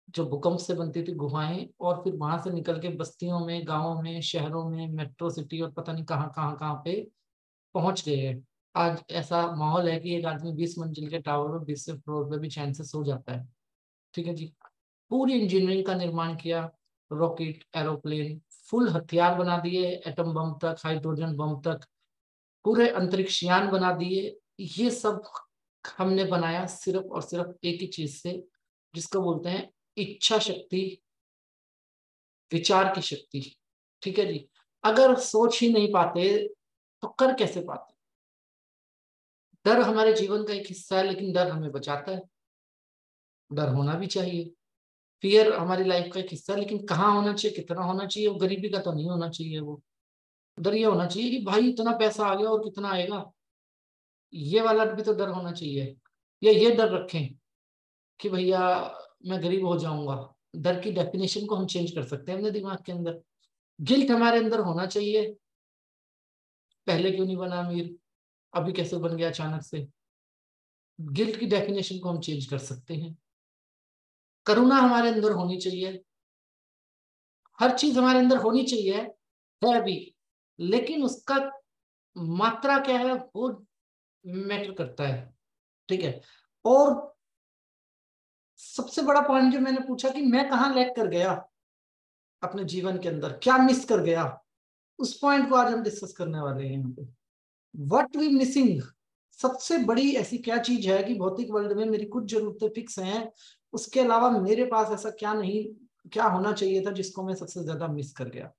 जो भूकंप से बनती थी गुफाएं, और फिर वहां से निकल के बस्तियों में, गांवों में, शहरों में, मेट्रो सिटी, और पता नहीं कहाँ कहाँ कहाँ पे पहुंच गए हैं। आज ऐसा माहौल है कि एक आदमी 20 मंजिल के टावर में 20वें फ्लोर पे भी चैन से सो जाता है। ठीक है जी। पूरी इंजीनियरिंग का निर्माण किया, रॉकेट, एरोप्लेन, फुल हथियार बना दिए, एटम बम तक, हाइड्रोजन बम तक, पूरे अंतरिक्ष यान बना दिए। ये सब हमने बनाया सिर्फ और सिर्फ एक ही चीज से, जिसको बोलते हैं इच्छा शक्ति, विचार की शक्ति। ठीक है जी। अगर सोच ही नहीं पाते तो कर कैसे पाते? डर हमारे जीवन का एक हिस्सा है, लेकिन डर हमें बचाता है। डर होना भी चाहिए। फियर हमारी लाइफ का एक हिस्सा है, लेकिन कहाँ होना चाहिए, कितना होना चाहिए? वो गरीबी का तो नहीं होना चाहिए। वो डर ये होना चाहिए कि भाई इतना पैसा आ गया और कितना आएगा, ये वाला भी तो डर होना चाहिए। या ये डर रखें कि भैया मैं गरीब हो जाऊंगा। डर की डेफिनेशन को हम चेंज कर सकते हैं अपने दिमाग के अंदर। गिल्ट हमारे अंदर होना चाहिए, पहले क्यों नहीं बना अमीर, अभी कैसे बन गया अचानक से। गिल्ट की डेफिनेशन को हम चेंज कर सकते हैं। करुणा हमारे अंदर होनी चाहिए। हर चीज हमारे अंदर होनी चाहिए, है भी, लेकिन उसका मात्रा क्या है वो मैटर करता है। ठीक है। और सबसे बड़ा पॉइंट जो मैंने पूछा कि मैं कहाँ लैग कर गया अपने जीवन के अंदर, क्या मिस कर गया, उस पॉइंट को आज हम डिस्कस करने वाले हैं यहाँ पे। What we missing. सबसे बड़ी ऐसी क्या चीज है कि भौतिक वर्ल्ड में मेरी कुछ जरूरतें फिक्स हैं, उसके अलावा मेरे पास ऐसा क्या नहीं, क्या होना चाहिए था जिसको मैं सबसे ज्यादा मिस कर गया?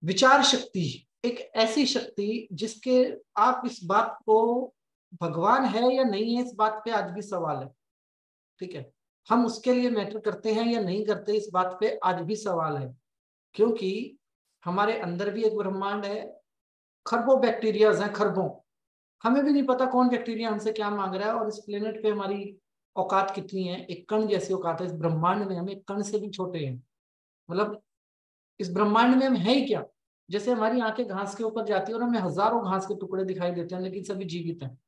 विचार शक्ति, एक ऐसी शक्ति जिसके, आप इस बात को, भगवान है या नहीं है इस बात पे आज भी सवाल है। ठीक है। हम उसके लिए मैटर करते हैं या नहीं करते इस बात पे आज भी सवाल है, क्योंकि हमारे अंदर भी एक ब्रह्मांड है, खरबों बैक्टीरियाज हैं, खरबों। हमें भी नहीं पता कौन बैक्टीरिया हमसे क्या मांग रहा है, और इस प्लेनेट पे हमारी औकात कितनी है। एक कण जैसी औकात है इस ब्रह्मांड में, हम एक कण से भी छोटे हैं। मतलब इस ब्रह्मांड में हम है ही क्या? जैसे हमारी आंखें घास के ऊपर जाती है और हमें हजारों घास के टुकड़े दिखाई देते हैं, लेकिन सभी जीवित हैं,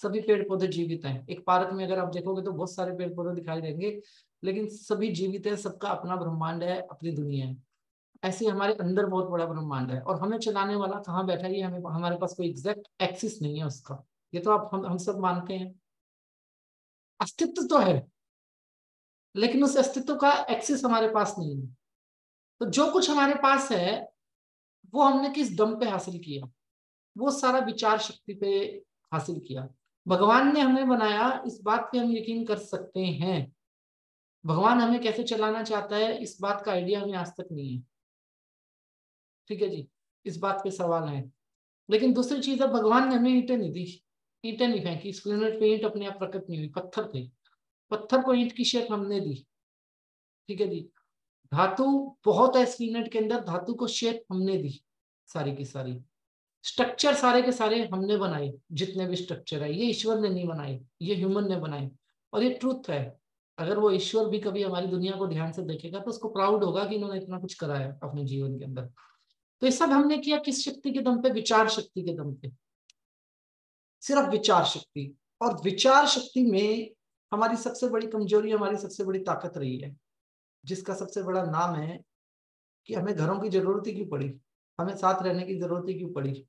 सभी पेड़ पौधे जीवित हैं। एक पार्क में अगर आप देखोगे तो बहुत सारे पेड़ पौधे दिखाई देंगे, लेकिन सभी जीवित है, सबका अपना ब्रह्मांड है, अपनी दुनिया है। ऐसे हमारे अंदर बहुत बड़ा ब्रह्मांड है, और हमें चलाने वाला कहाँ बैठा है ये हमें, हमारे पास कोई एग्जैक्ट एक्सिस नहीं है उसका। ये तो आप हम सब मानते हैं। अस्तित्व तो है, लेकिन उस अस्तित्व का एक्सिस हमारे पास नहीं है। तो जो कुछ हमारे पास है वो हमने किस दम पे हासिल किया? वो सारा विचार शक्ति पे हासिल किया। भगवान ने हमें बनाया, इस बात पे हम यकीन कर सकते हैं। भगवान हमें कैसे चलाना चाहता है इस बात का आइडिया हमें आज तक नहीं है। ठीक है जी। इस बात पे सवाल है। लेकिन दूसरी चीज है, भगवान ने हमें ईंटें नहीं दी, ईंटें नहीं फेंकी इस प्लेनेट पे। ईंट अपने आप प्रकट नहीं हुई, पत्थर थे, पत्थर को ईंट की शेप हमने दी। ठीक है जी। धातु बहुत है इस प्लेनेट के अंदर, धातु को शेप हमने दी, सारी की सारी। स्ट्रक्चर सारे के सारे हमने बनाए, जितने भी स्ट्रक्चर है ये ईश्वर ने नहीं बनाए, ये ह्यूमन ने बनाए। और ये ट्रूथ है। अगर वो ईश्वर भी कभी हमारी दुनिया को ध्यान से देखेगा तो उसको प्राउड होगा कि इन्होंने इतना कुछ करा है अपने जीवन के अंदर। तो ये सब हमने किया किस शक्ति के दम पे? विचार शक्ति के दम पे, सिर्फ विचार शक्ति। और विचार शक्ति में हमारी सबसे बड़ी कमजोरी, हमारी सबसे बड़ी ताकत रही है, जिसका सबसे बड़ा नाम है कि हमें घरों की जरूरत ही क्यों पड़ी, हमें साथ रहने की जरूरत ही क्यों पड़ी?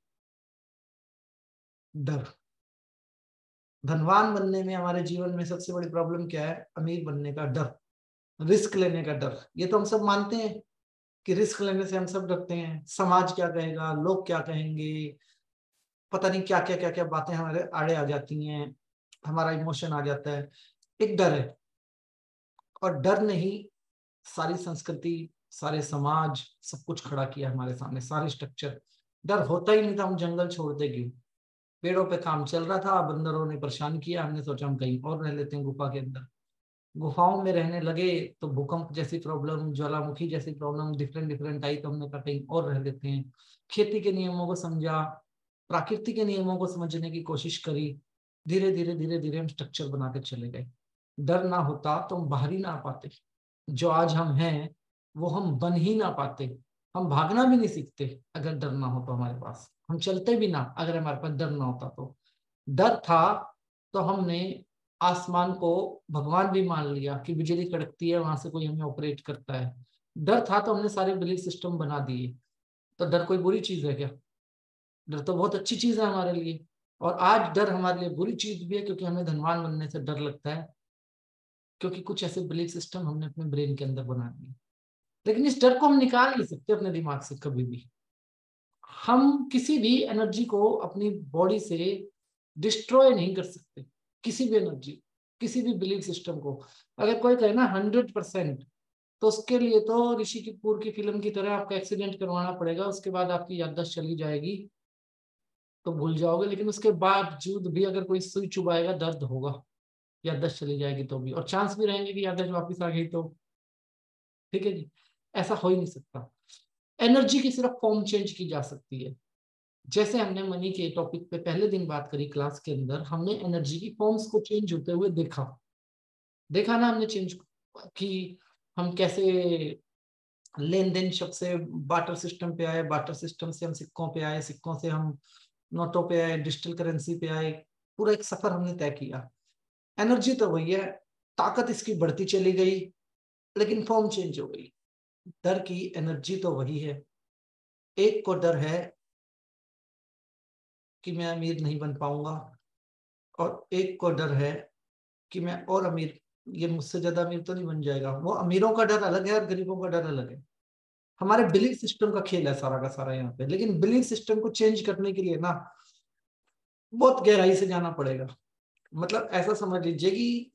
डर। धनवान बनने में हमारे जीवन में सबसे बड़ी प्रॉब्लम क्या है? अमीर बनने का डर, रिस्क लेने का डर। ये तो हम सब मानते हैं कि रिस्क लेने से हम सब डरते हैं, समाज क्या कहेगा, लोग क्या कहेंगे, पता नहीं क्या क्या क्या क्या बातें हमारे आड़े आ जाती हैं, हमारा इमोशन आ जाता है, एक डर है। और डर ने ही सारी संस्कृति, सारे समाज, सब कुछ खड़ा किया हमारे सामने, सारे स्ट्रक्चर। डर होता ही नहीं था, हम जंगल छोड़ते क्यों? पेड़ों पे काम चल रहा था, बंदरों ने परेशान किया, हमने सोचा हम कहीं और रह लेते हैं गुफा के अंदर। गुफाओं में रहने लगे तो भूकंप जैसी प्रॉब्लम, ज्वालामुखी जैसी प्रॉब्लम डिफरेंट डिफरेंट आई, तो हमने कहा कहीं और रह लेते हैं। खेती के नियमों को समझा, प्राकृतिक के नियमों को समझने की कोशिश करी, धीरे धीरे धीरे धीरे हम स्ट्रक्चर बनाते चले गए। डर ना होता तो हम बाहर ही ना आ पाते। जो आज हम हैं वो हम बन ही ना पाते। हम भागना भी नहीं सीखते अगर डर ना हो तो हमारे पास, हम चलते भी ना अगर हमारे पास डर ना होता तो। डर था तो हमने आसमान को भगवान भी मान लिया कि बिजली कड़कती है, वहां से कोई हमें ऑपरेट करता है। डर था तो हमने सारे बिलीफ सिस्टम बना दिए। तो डर कोई बुरी चीज है क्या? डर तो बहुत अच्छी चीज है हमारे लिए। और आज डर हमारे लिए बुरी चीज भी है, क्योंकि हमें धनवान बनने से डर लगता है, क्योंकि कुछ ऐसे बिलीफ सिस्टम हमने अपने ब्रेन के अंदर बना दिए। लेकिन इस डर को हम निकाल नहीं सकते अपने दिमाग से कभी भी। हम किसी भी एनर्जी को अपनी बॉडी से डिस्ट्रॉय नहीं कर सकते, किसी भी एनर्जी, किसी भी बिलीफ सिस्टम को। अगर कोई कहे ना 100%, तो उसके लिए तो ऋषि कपूर की फिल्म की तरह आपका एक्सीडेंट करवाना पड़ेगा, उसके बाद आपकी याददाश्त चली जाएगी तो भूल जाओगे। लेकिन उसके बावजूद भी अगर कोई सुई चुभाएगा दर्द होगा, याददाश्त चली जाएगी तो भी, और चांस भी रहेंगे कि याददाश्त वापस आ गई तो। ठीक है जी, ऐसा हो ही नहीं सकता। एनर्जी की सिर्फ फॉर्म चेंज की जा सकती है। जैसे हमने मनी के टॉपिक पे पहले दिन बात करी क्लास के अंदर, हमने एनर्जी की फॉर्म्स को चेंज होते हुए देखा। देखा ना हमने चेंज कि हम कैसे लेन देन शब्द से बार्टर सिस्टम पे आए, बार्टर सिस्टम से हम सिक्कों पे आए, सिक्कों से हम नोटों पे आए, डिजिटल करेंसी पे आए। पूरा एक सफर हमने तय किया। एनर्जी तो वही है, ताकत इसकी बढ़ती चली गई, लेकिन फॉर्म चेंज हो गई। डर की एनर्जी तो वही है। एक को डर है कि मैं अमीर नहीं बन पाऊंगा, और एक को डर है कि मैं और अमीर, ये मुझसे ज्यादा अमीर तो नहीं बन जाएगा। वो अमीरों का डर अलग है और गरीबों का डर अलग है। हमारे बिलीफ सिस्टम का खेल है सारा का सारा यहाँ पे। लेकिन बिलीफ सिस्टम को चेंज करने के लिए ना बहुत गहराई से जाना पड़ेगा। मतलब ऐसा समझ लीजिए कि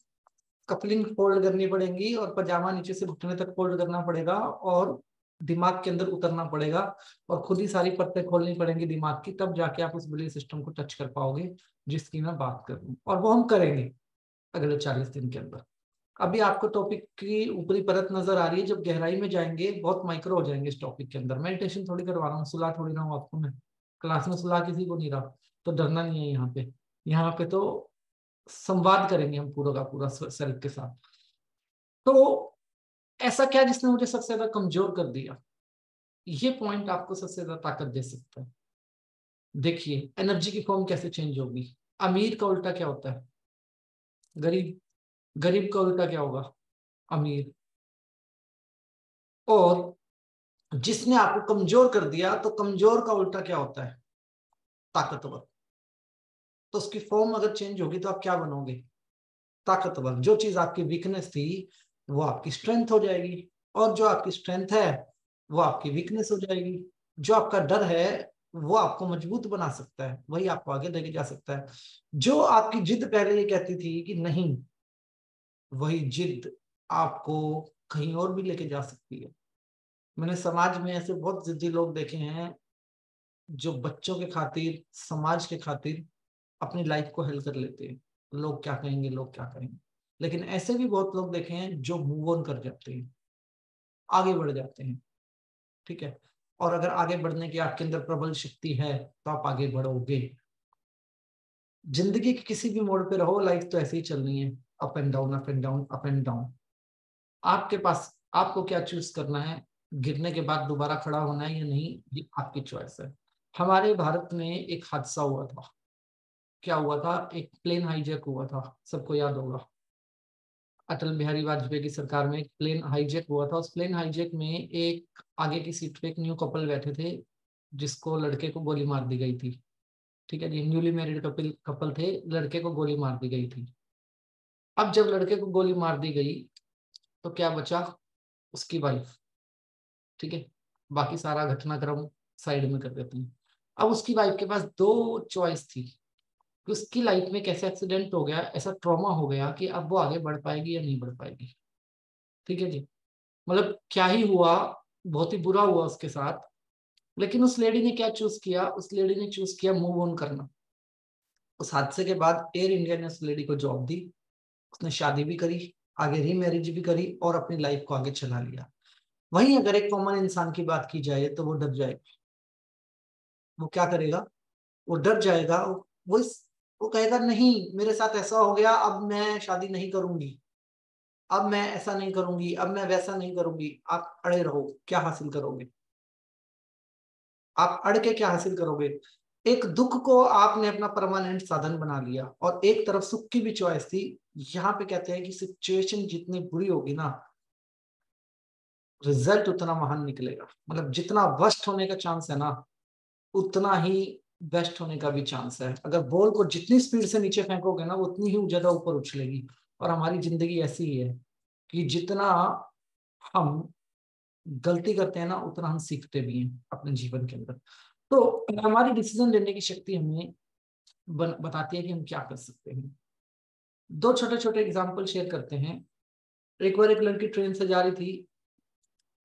कपलिंग फोल्ड करनी पड़ेगी और पजामा नीचे से घुटने तक फोल्ड करना पड़ेगा, और दिमाग के अंदर उतरना पड़ेगा, और खुद ही सारी पत्ते खोलनी पड़ेंगी दिमाग की, तब जाके आप उस बिलीफ सिस्टम को टच कर पाओगे जिसकी मैं बात कर रहा हूँ। और वो हम करेंगे अगले 40 दिन के अंदर। अभी आपको टॉपिक की ऊपरी परत नजर आ रही है, जब गहराई में जाएंगे बहुत माइक्रो हो जाएंगे इस टॉपिक के अंदर। मेडिटेशन थोड़ी करवा रहा हूँ, सुला थोड़ी रहा हूँ आपको मैं, क्लास में सुला किसी को नहीं रहा, तो डरना नहीं है यहाँ पे। यहाँ पे तो संवाद करेंगे हम पूरा का पूरा सेल्फ के साथ। तो ऐसा क्या जिसने मुझे सबसे ज्यादा कमजोर कर दिया? ये पॉइंट आपको सबसे ज्यादा ताकत दे सकता है। देखिए एनर्जी की फॉर्म कैसे चेंज होगी। अमीर का उल्टा क्या होता है? गरीब। गरीब का उल्टा क्या होगा? अमीर। और जिसने आपको कमजोर कर दिया, तो कमजोर का उल्टा क्या होता है? ताकतवर। तो उसकी फॉर्म अगर चेंज होगी तो आप क्या बनोगे? ताकतवर। जो चीज आपकी वीकनेस थी वो आपकी स्ट्रेंथ हो जाएगी, और जो आपकी स्ट्रेंथ है वो आपकी वीकनेस हो जाएगी। जो आपका डर है वो आपको मजबूत बना सकता है, वही आपको आगे लेके जा सकता है। जो आपकी जिद पहले ये कहती थी कि नहीं, वही जिद आपको कहीं और भी लेके जा सकती है। मैंने समाज में ऐसे बहुत जिद्दी लोग देखे हैं जो बच्चों के खातिर, समाज के खातिर अपनी लाइफ को हेल कर लेते हैं। लोग क्या कहेंगे, लोग क्या कहेंगे। लेकिन ऐसे भी बहुत लोग देखे हैं जो मूव ऑन कर जाते हैं, आगे बढ़ जाते हैं। ठीक है। और अगर आगे बढ़ने की आपके अंदर प्रबल शक्ति है तो आप आगे बढ़ोगे। जिंदगी के किसी भी मोड़ पे रहो, लाइफ तो ऐसे ही चलनी है। Up and down, up and down, up and down. आपके पास, आपको क्या चूज करना है, गिरने के बाद दोबारा खड़ा होना है या नहीं, ये आपकी चॉइस है। हमारे भारत में एक हादसा हुआ था। क्या हुआ था? एक प्लेन हाईजैक हुआ था, सबको याद होगा। अटल बिहारी वाजपेयी की सरकार में एक प्लेन हाईजैक हुआ था। उस प्लेन हाईजैक में एक आगे की सीट पे एक न्यू कपल बैठे थे, जिसको लड़के को गोली मार दी गई थी। ठीक है जी, न्यूली मैरिड कपल कपल थे, लड़के को गोली मार दी गई थी। अब जब लड़के को गोली मार दी गई तो क्या बचा? उसकी वाइफ। ठीक है, बाकी सारा घटनाक्रम साइड में कर देते हैं। अब उसकी वाइफ के पास दो चॉइस थी कि उसकी लाइफ में कैसे एक्सीडेंट हो गया, ऐसा ट्रॉमा हो गया कि अब वो आगे बढ़ पाएगी या नहीं बढ़ पाएगी। ठीक है जी, मतलब क्या ही हुआ, बहुत ही बुरा हुआ उसके साथ। लेकिन उस लेडी ने क्या चूज किया? उस लेडी ने चूज किया मूव ऑन करना। उस हादसे के बाद एयर इंडिया ने उस लेडी को जॉब दी, उसने शादी भी करी, आगे रीमैरिज भी करी और अपनी लाइफ को आगे चला लिया। वहीं अगर एक कॉमन इंसान की बात की जाए तो वो डर जाएगा। वो क्या करेगा? वो डर जाएगा। वो इस वो कहेगा नहीं, मेरे साथ ऐसा हो गया, अब मैं शादी नहीं करूंगी, अब मैं ऐसा नहीं करूंगी, अब मैं वैसा नहीं करूंगी। आप अड़े रहो, क्या हासिल करोगे? आप अड़ के क्या हासिल करोगे? एक दुख को आपने अपना परमानेंट साधन बना लिया और एक तरफ सुख की भी चॉइस थी। यहाँ पे कहते हैं कि सिचुएशन जितनी बुरी होगी ना, रिजल्ट उतना महान निकलेगा। मतलब जितना वर्स्ट होने का चांस है ना, उतना ही बेस्ट होने का भी चांस है। अगर बॉल को जितनी स्पीड से नीचे फेंकोगे ना, वो उतनी ही ज्यादा ऊपर उछलेगी। और हमारी जिंदगी ऐसी ही है कि जितना हम गलती करते हैं ना, उतना हम सीखते भी हैं अपने जीवन के अंदर। तो हमारी डिसीजन लेने की शक्ति हमें बताती है कि हम क्या कर सकते हैं। दो छोटे छोटे एग्जाम्पल शेयर करते हैं। एक बार एक लड़की ट्रेन से जा रही थी,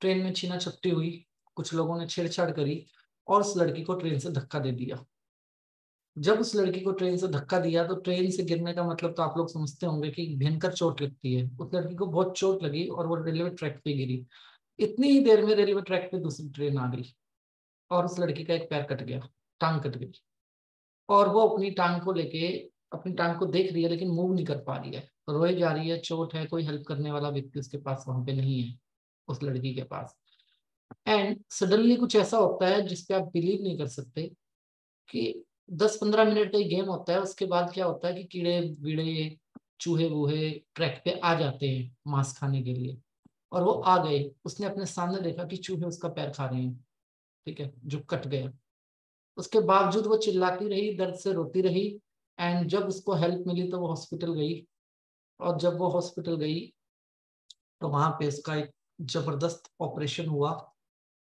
ट्रेन में छीना झपटी हुई, कुछ लोगों ने छेड़छाड़ करी और उस लड़की को ट्रेन से धक्का दे दिया। जब उस लड़की को ट्रेन से धक्का दिया तो ट्रेन से गिरने का मतलब तो आप लोग समझते होंगे कि भयंकर चोट लगती है। उस लड़की को बहुत चोट लगी और वो रेलवे ट्रैक पे गिरी। इतनी ही देर में रेलवे ट्रैक पे दूसरी ट्रेन आ गई और उस लड़की का एक पैर कट गया, टांग कट गई। और वो अपनी टांग को लेके, अपनी टांग को देख रही है लेकिन मूव नहीं कर पा रही है, रोए जा रही है, चोट है, कोई हेल्प करने वाला व्यक्ति उसके पास वहां पे नहीं है, उस लड़की के पास। एंड सडनली कुछ ऐसा होता है जिसपे आप बिलीव नहीं कर सकते कि 10-15 मिनट का ही गेम होता है। उसके बाद क्या होता है कि कीड़े वीड़े, चूहे वूहे ट्रैक पे आ जाते हैं मांस खाने के लिए। और वो आ गए, उसने अपने सामने देखा कि चूहे उसका पैर खा रहे हैं, ठीक है, जो कट गया। उसके बावजूद वो चिल्लाती रही, दर्द से रोती रही। एंड जब उसको हेल्प मिली तो वो हॉस्पिटल गई। और जब वो हॉस्पिटल गई तो वहां पे उसका एक जबरदस्त ऑपरेशन हुआ।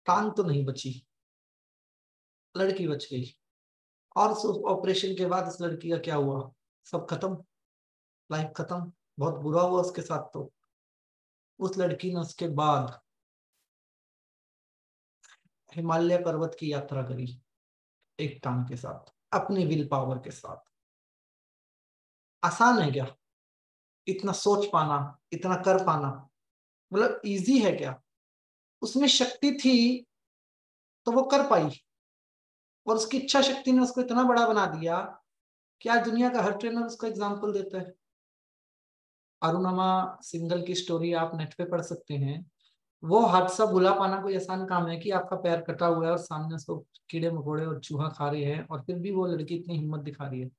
टांग तो नहीं बची, लड़की बच गई। और उस ऑपरेशन के बाद उस लड़की का क्या हुआ? सब खत्म, लाइफ खत्म। बहुत बुरा हुआ उसके साथ। तो उस लड़की ने उसके बाद हिमालय पर्वत की यात्रा करी, एक टांग के साथ, अपनी विल पावर के साथ। आसान है क्या इतना सोच पाना, इतना कर पाना? मतलब इजी है क्या? उसमें शक्ति थी तो वो कर पाई। और उसकी इच्छा शक्ति ने उसको इतना बड़ा बना दिया कि आज दुनिया का हर ट्रेनर उसका एग्जाम्पल देता है। अरुणमा सिंगल की स्टोरी आप नेट पे पढ़ सकते हैं। वो हादसा भुला पाना कोई आसान काम है कि आपका पैर कटा हुआ है और सामने उसको कीड़े मकोड़े और चूहा खा रहे हैं और फिर भी वो लड़की इतनी हिम्मत दिखा रही है।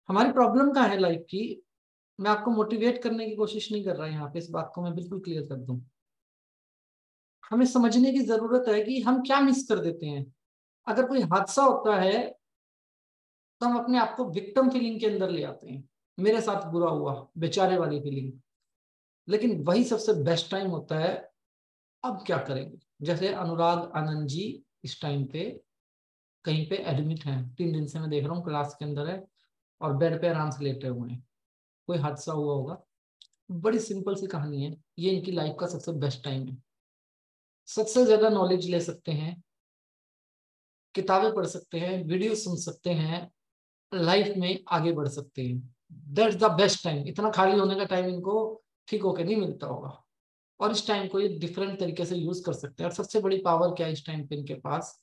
हमारी प्रॉब्लम क्या है लाइफ की? मैं आपको मोटिवेट करने की कोशिश नहीं कर रहा यहाँ पे, इस बात को मैं बिल्कुल क्लियर कर दूं। हमें समझने की जरूरत है कि हम क्या मिस कर देते हैं। अगर कोई हादसा होता है तो हम अपने आप को विक्टिम फीलिंग के अंदर ले आते हैं, मेरे साथ बुरा हुआ, बेचारे वाली फीलिंग। लेकिन वही सबसे बेस्ट टाइम होता है, अब क्या करेंगे? जैसे अनुराग आनंद जी इस टाइम पे कहीं पे एडमिट हैं, 3 दिन से मैं देख रहा हूँ क्लास के अंदर है और बेड पे आराम से लेटे हुए हैं। कोई हादसा हुआ होगा। बड़ी सिंपल सी कहानी है, ये इनकी लाइफ का सबसे बेस्ट टाइम है। सबसे ज्यादा नॉलेज ले सकते हैं, किताबें पढ़ सकते हैं, वीडियो सुन सकते हैं, लाइफ में आगे बढ़ सकते हैं। That's the best time. इतना खाली होने का टाइम इनको ठीक होके नहीं मिलता होगा। और इस टाइम को ये डिफरेंट तरीके से यूज कर सकते हैं। और सबसे बड़ी पावर क्या है इस टाइम पे इनके पास?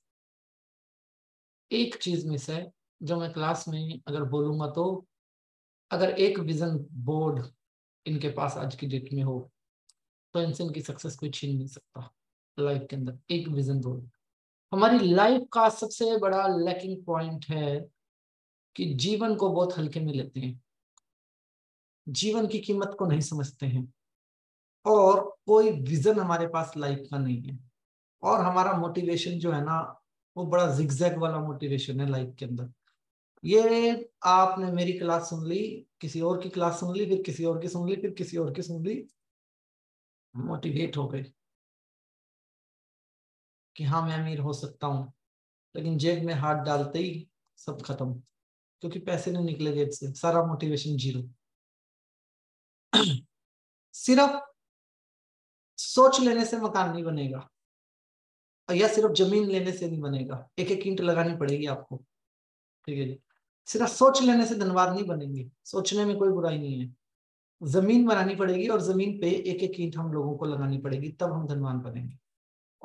एक चीज मिस है जो मैं क्लास में अगर बोलूंगा तो, अगर एक विजन बोर्ड इनके पास आज की डेट में हो तो इनसे इनकी सक्सेस कोई छीन नहीं सकता। लाइफ के अंदर एक विजन बोर्ड। हमारी लाइफ का सबसे बड़ा लैकिंग पॉइंट है कि जीवन को बहुत हल्के में लेते हैं, जीवन की कीमत को नहीं समझते हैं, और कोई विजन हमारे पास लाइफ का नहीं है। और हमारा मोटिवेशन जो है ना, वो बड़ा जिगजैग वाला मोटिवेशन है लाइफ के अंदर। ये आपने मेरी क्लास सुन ली, किसी और की क्लास सुन ली, फिर किसी और की सुन ली, फिर किसी और की सुन ली, मोटिवेट हो गए कि हाँ मैं अमीर हो सकता हूँ, लेकिन जेब में हाथ डालते ही सब खत्म, क्योंकि पैसे नहीं निकले जेब से, सारा मोटिवेशन जीरो। सिर्फ सोच लेने से मकान नहीं बनेगा, या सिर्फ जमीन लेने से नहीं बनेगा, एक एक ईंट लगानी पड़ेगी आपको। ठीक है जी। सिर्फ सोच लेने से धनवान नहीं बनेंगे, सोचने में कोई बुराई नहीं है, जमीन बनानी पड़ेगी और जमीन पे एक एक ईंट हम लोगों को लगानी पड़ेगी, तब हम धनवान बनेंगे।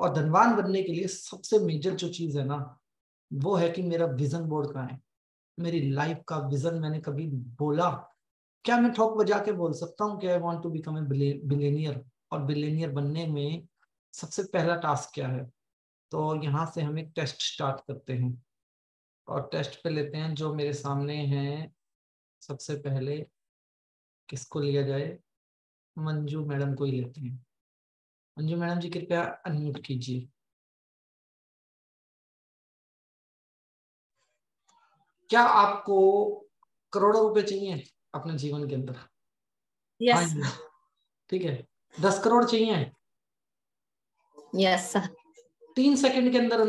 और धनवान बनने के लिए सबसे मेजर जो चीज है ना, वो है कि मेरा विजन बोर्ड कहाँ है, मेरी लाइफ का विजन मैंने कभी बोला क्या? मैं ठोक बजा के बोल सकता हूँ कि I want to become a billionaire. और बिलियनियर बनने में सबसे पहला टास्क क्या है? तो यहाँ से हम एक टेस्ट स्टार्ट करते हैं, और टेस्ट पे लेते हैं जो मेरे सामने हैं। सबसे पहले किसको लिया जाए? मंजू मैडम को ही लेते हैं। मंजू मैडम जी कृपया अनम्यूट कीजिए। क्या आपको करोड़ों रुपए चाहिए अपने जीवन के अंदर? हाँ
यस
जी, ठीक है। 10 करोड़ चाहिए?
यस
3 सेकंड के अंदर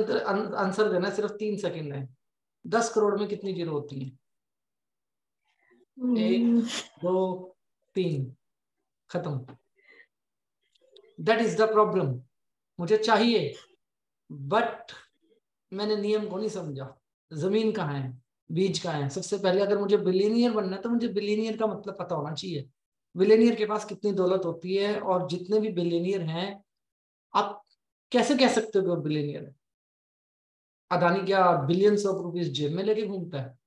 आंसर देना, सिर्फ 3 सेकंड है। 10 करोड़ में कितनी जीरो होती है? 1 2 3, खत्म। That is the problem. मुझे चाहिए, बट मैंने नियम को नहीं समझा। जमीन कहाँ है, बीज कहाँ है? सबसे पहले अगर मुझे बिलियनियर बनना है तो मुझे बिलियनियर का मतलब पता होना चाहिए। बिलियनियर के पास कितनी दौलत होती है, और जितने भी बिलियनियर हैं, आप कैसे कह सकते हो कि वो बिलियनियर है? अदानी क्या बिलियंस ऑफ रुपीज जेब में लेके घूमता है?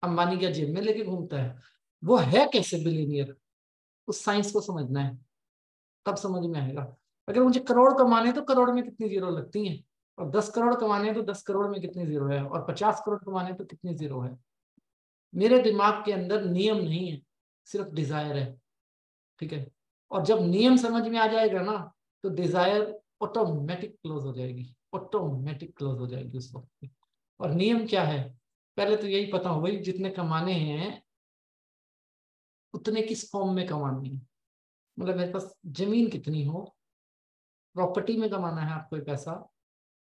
अंबानी क्या जेब में लेके घूमता है? वो है कैसे बिलियनियर? उस साइंस को समझना है, तब समझ में आएगा। अगर मुझे करोड़ कमाने हैं तो करोड़ में कितनी जीरो लगती हैं, और 10 करोड़ कमाने हैं तो 10 करोड़ में कितनी जीरो है, और 50 करोड़ कमाने हैं तो कितनी जीरो है। मेरे दिमाग के अंदर नियम नहीं है, सिर्फ डिजायर है। ठीक है। और जब नियम समझ में आ जाएगा ना, तो डिजायर ऑटोमेटिक क्लोज हो जाएगी, ऑटोमेटिक क्लोज हो जाएगी उस वक्त। और नियम क्या है? पहले तो यही पता हो भाई, जितने कमाने हैं उतने किस फॉर्म में कमाने हैं। मतलब मेरे पास जमीन कितनी हो, प्रॉपर्टी में कमाना है आपको पैसा,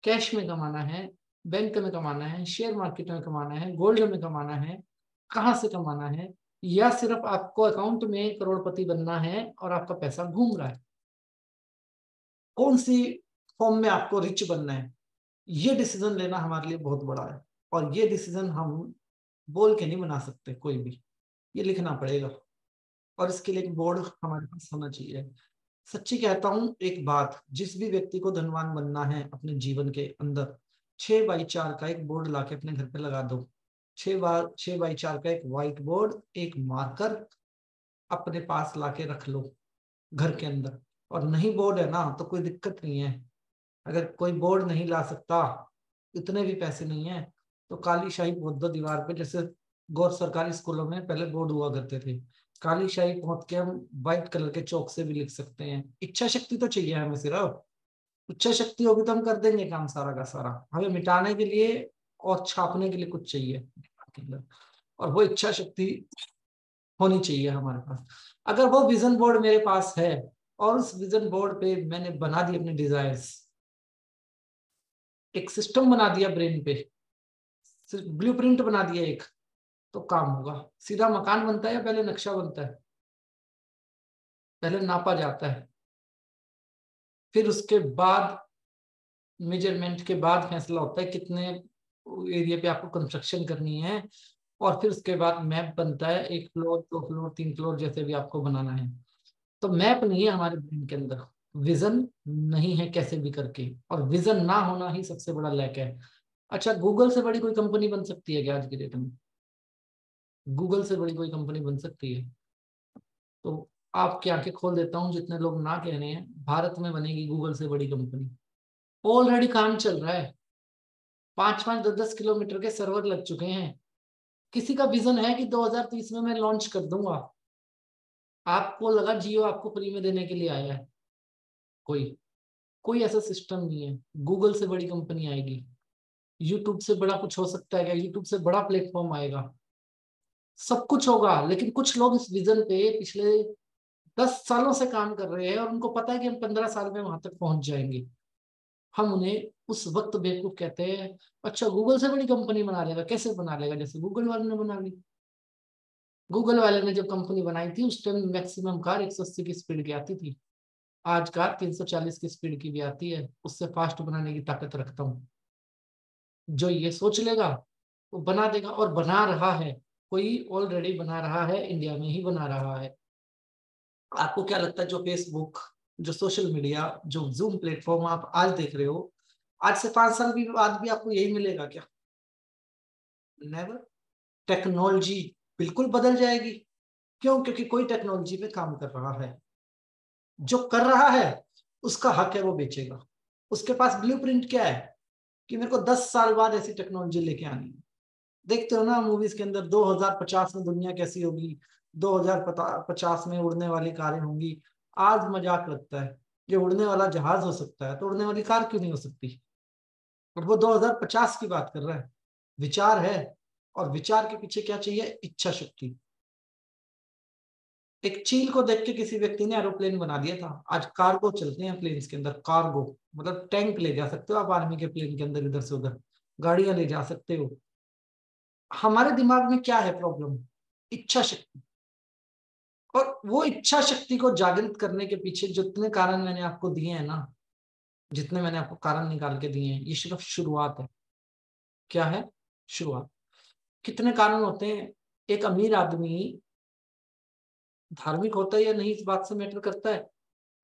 कैश में कमाना है, बैंक में कमाना है, शेयर मार्केट में कमाना है, गोल्ड में कमाना है, कहाँ से कमाना है, या सिर्फ आपको अकाउंट में करोड़पति बनना है और आपका पैसा घूम रहा है? कौन सी फॉर्म में आपको रिच बनना है? ये डिसीजन लेना हमारे लिए बहुत बड़ा है, और ये डिसीजन हम बोल के नहीं बना सकते कोई भी, ये लिखना पड़ेगा। और इसके लिए एक बोर्ड हमारे पास होना चाहिए। सच्ची कहता हूं एक बात, जिस भी व्यक्ति को धनवान बनना है अपने जीवन के अंदर, 6x4 का एक बोर्ड लाके अपने घर पे लगा दो। 6x4 का एक व्हाइट बोर्ड, एक मार्कर अपने पास लाके रख लो घर के अंदर। और नहीं बोर्ड है ना तो कोई दिक्कत नहीं है। अगर कोई बोर्ड नहीं ला सकता, इतने भी पैसे नहीं है, तो काली शाही पोत दो दीवार पे। जैसे गौर सरकारी स्कूलों में पहले बोर्ड हुआ करते थे, काली शाही पोत के हम व्हाइट कलर के चौक से भी लिख सकते हैं। इच्छा शक्ति तो चाहिए हमें, सिर्फ इच्छा शक्ति होगी तो हम कर देंगे काम सारा का सारा। हमें मिटाने के लिए और छापने के लिए कुछ चाहिए, और वो इच्छा शक्ति होनी चाहिए हमारे पास। अगर वो विजन बोर्ड मेरे पास है, और उस विजन बोर्ड पे मैंने बना दी अपने डिजायर्स, एक सिस्टम बना दिया ब्रेन पे, ब्लूप्रिंट बना दिया एक, तो काम होगा। सीधा मकान बनता है या पहले नक्शा बनता है? पहले नापा जाता है, फिर उसके बाद मेजरमेंट के बाद फैसला होता है कितने एरिया पे आपको कंस्ट्रक्शन करनी है। और फिर उसके बाद मैप बनता है, 1 फ्लोर 2 फ्लोर 3 फ्लोर जैसे भी आपको बनाना है। तो मैप नहीं है हमारे ब्रेन के अंदर, विजन नहीं है कैसे भी करके, और विजन ना होना ही सबसे बड़ा लैक है। अच्छा, गूगल से बड़ी कोई कंपनी बन सकती है क्या आज की डेट में? गूगल से बड़ी कोई कंपनी बन सकती है? तो आपकी आंखें खोल देता हूँ, जितने लोग ना कह रहे हैं भारत में बनेगी गूगल से बड़ी कंपनी। ऑलरेडी काम चल रहा है, 5-5, 10-10 किलोमीटर के सर्वर लग चुके हैं। किसी का विजन है कि 2030 में मैं लॉन्च कर दूंगा। आपको लगा जियो आपको फ्री में देने के लिए आया है? कोई कोई ऐसा सिस्टम नहीं है। गूगल से बड़ी कंपनी आएगी। यूट्यूब से बड़ा कुछ हो सकता है क्या? यूट्यूब से बड़ा प्लेटफॉर्म आएगा। सब कुछ होगा, लेकिन कुछ लोग इस विजन पे पिछले 10 सालों से काम कर रहे हैं और उनको पता है कि हम 15 साल में वहां तक पहुंच जाएंगे। हम उन्हें उस वक्त बेवकूफ कहते हैं। अच्छा, गूगल से बड़ी कंपनी बना लेगा? कैसे बना लेगा? जैसे गूगल वाले ने बना ली। गूगल वाले ने जब कंपनी बनाई थी उस टाइम मैक्सिमम कार 180 की स्पीड की आती थी। आज कार 340 की स्पीड की भी आती है। उससे फास्ट बनाने की ताकत रखता हूँ। जो ये सोच लेगा वो बना देगा, और बना रहा है। कोई ऑलरेडी बना रहा है, इंडिया में ही बना रहा है। आपको क्या लगता है जो फेसबुक, जो सोशल मीडिया, जो जूम प्लेटफॉर्म आप आज देख रहे हो, आज से 5 साल भी बाद भी आपको यही मिलेगा क्या? नेवर। टेक्नोलॉजी बिल्कुल बदल जाएगी। क्यों? क्योंकि कोई टेक्नोलॉजी पे काम कर रहा है। जो कर रहा है उसका हक है, वो बेचेगा। उसके पास ब्लूप्रिंट क्या है कि मेरे को 10 साल बाद ऐसी टेक्नोलॉजी लेके आनी है। देखते हो ना मूवीज के अंदर, 2050 में दुनिया कैसी होगी, 2050 में उड़ने वाली कारें होंगी। आज मजाक लगता है, जो उड़ने वाला जहाज हो सकता है तो उड़ने वाली कार क्यों नहीं हो सकती? और वो 2050 की बात कर रहा है। विचार है, और विचार के पीछे क्या चाहिए? इच्छा शक्ति। एक चील को देख के किसी व्यक्ति ने एरोप्लेन बना दिया था। आज कार्गो चलते हैं प्लेन्स के अंदर। कार्गो मतलब टैंक ले जा सकते हो आप आर्मी के प्लेन के अंदर, इधर से उधर गाड़ियां ले जा सकते हो। हमारे दिमाग में क्या है प्रॉब्लम? इच्छा शक्ति। और वो इच्छा शक्ति को जागृत करने के पीछे जितने कारण मैंने आपको दिए हैं ना, जितने मैंने आपको कारण निकाल के दिए हैं, ये सिर्फ शुरुआत है। क्या है? शुरुआत। कितने कारण होते हैं? एक अमीर आदमी धार्मिक होता है या नहीं, इस बात से मैटर करता है।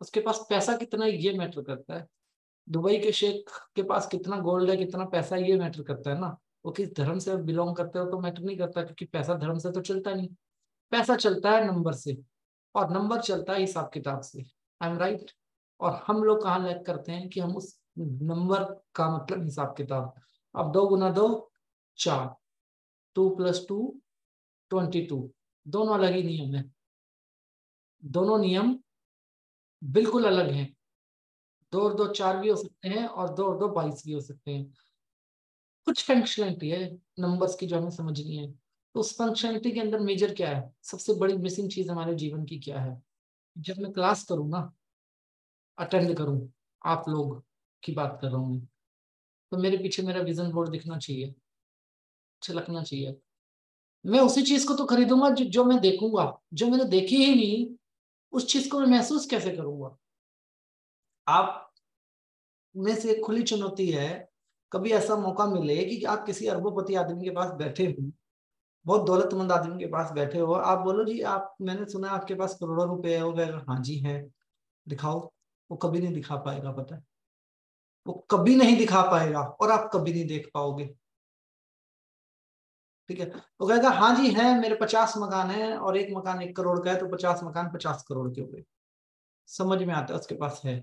उसके पास पैसा कितना है, ये मैटर करता है। दुबई के शेख के पास कितना गोल्ड है, कितना पैसा है, ये मैटर करता है ना। वो किस धर्म से बिलोंग करते हो तो मैटर नहीं करता, क्योंकि पैसा धर्म से तो चलता नहीं। पैसा चलता है नंबर से, और नंबर चलता है हिसाब किताब से। I am right? और हम लोग कहाँ लैग करते हैं कि हम उस नंबर का मतलब हिसाब किताब। अब 2 गुना 2 4, 2+2 22। दोनों अलग ही नियम है। दोनों नियम बिल्कुल अलग हैं। 2 और 2 4 भी हो सकते हैं, और 2 और 2 22 भी हो सकते हैं। कुछ फंक्शनलिटी है नंबर्स की जो हमें समझनी है। तो उस फंक्शनलिटी के अंदर मेजर क्या है, सबसे बड़ी मिसिंग चीज हमारे जीवन की क्या है? जब मैं क्लास करूँ ना, अटेंड करूँ, आप लोग की बात कर रहा हूँ मैं, तो मेरे पीछे मेरा विजन बोर्ड दिखना चाहिए, छलकना चाहिए। मैं उसी चीज को तो खरीदूंगा जो मैं देखूंगा। जो मैंने देखी ही नहीं, उस चीज को मैं महसूस कैसे करूंगा? आप में से एक खुली चुनौती है, कभी ऐसा मौका मिले कि आप किसी अरबोपति आदमी के पास बैठे हो, बहुत दौलतमंद आदमी के पास बैठे हो, आप बोलो जी आप, मैंने सुना आपके पास करोड़ों रुपए है। वो कहेगा हाँ जी है, दिखाओ। वो कभी नहीं दिखा पाएगा, पता है? वो कभी नहीं दिखा पाएगा, और आप कभी नहीं देख पाओगे। ठीक है? वो कहेगा हाँ जी है, मेरे 50 मकान है, और एक मकान 1 करोड़ का है, तो 50 मकान 50 करोड़ के हो गए। समझ में आता है? उसके पास है।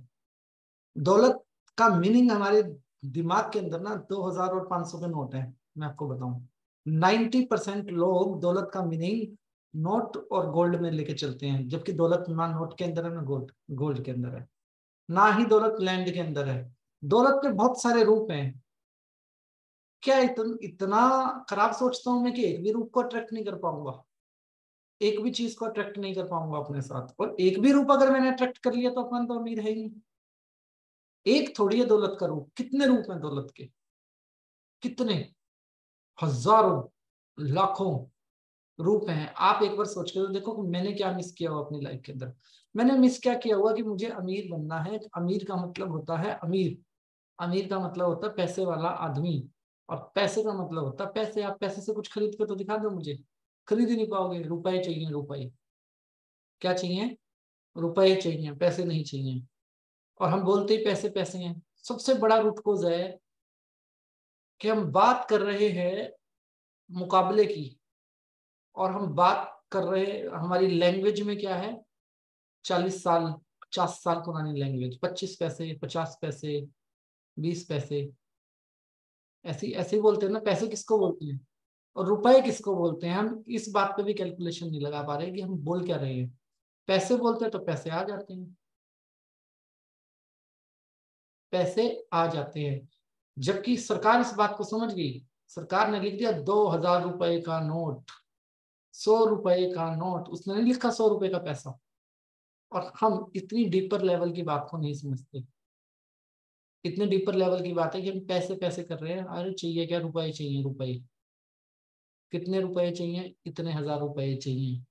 दौलत का मीनिंग हमारे दिमाग के अंदर ना 2000 और 500 के नोट है। मैं आपको बताऊं, 90% लोग दौलत का मीनिंग नोट और गोल्ड में लेके चलते हैं, जबकि दौलत ना नोट के अंदर है ना गोल्ड गोल्ड के अंदर है, ना ही दौलत लैंड के अंदर है। दौलत के बहुत सारे रूप हैं। क्या इतना खराब सोचता हूं मैं कि एक भी रूप को अट्रैक्ट नहीं कर पाऊंगा? एक भी चीज को अट्रैक्ट नहीं कर पाऊंगा अपने साथ? और एक भी रूप अगर मैंने अट्रैक्ट कर लिया तो अपन तो अमीर है ही नहीं। एक थोड़ी है दौलत का रूप, कितने रूप हैं दौलत के? कितने? हजारों, लाखों रूप हैं। आप एक बार सोच के तो देखो कि मैंने क्या मिस किया हुआ अपनी लाइफ के अंदर। मैंने मिस क्या किया हुआ कि मुझे अमीर बनना है। अमीर का मतलब होता है अमीर। अमीर का मतलब होता है पैसे वाला आदमी। और पैसे का मतलब होता है पैसे। आप पैसे से कुछ खरीद के तो दिखा दो मुझे, खरीद ही नहीं पाओगे। रुपए चाहिए, रुपए। क्या चाहिए? रुपए चाहिए, पैसे नहीं चाहिए। और हम बोलते ही पैसे पैसे हैं। सबसे बड़ा रूट कोज है कि हम बात कर रहे हैं मुकाबले की, और हम बात कर रहे, हमारी लैंग्वेज में क्या है? 40 साल 50 साल पुरानी लैंग्वेज, 25 पैसे, 50 पैसे, 20 पैसे, ऐसे ऐसे ही बोलते हैं ना। पैसे किसको बोलते हैं और रुपए किसको बोलते हैं, हम इस बात पे भी कैलकुलेशन नहीं लगा पा रहे कि हम बोल क्या रहे हैं। पैसे बोलते हैं तो पैसे आ जाते हैं, पैसे आ जाते हैं, जबकि सरकार इस बात को समझ गई। सरकार ने लिख दिया 2,000 रुपए का नोट, 100 रुपए का नोट, उसने नहीं लिखा 100 रुपए का पैसा। और हम इतनी डीपर लेवल की बात को नहीं समझते। इतने डीपर लेवल की बात है कि हम पैसे पैसे कर रहे हैं। अरे चाहिए क्या, रुपए चाहिए, रुपए कितने रुपए चाहिए, इतने 1,000 रुपए चाहिए।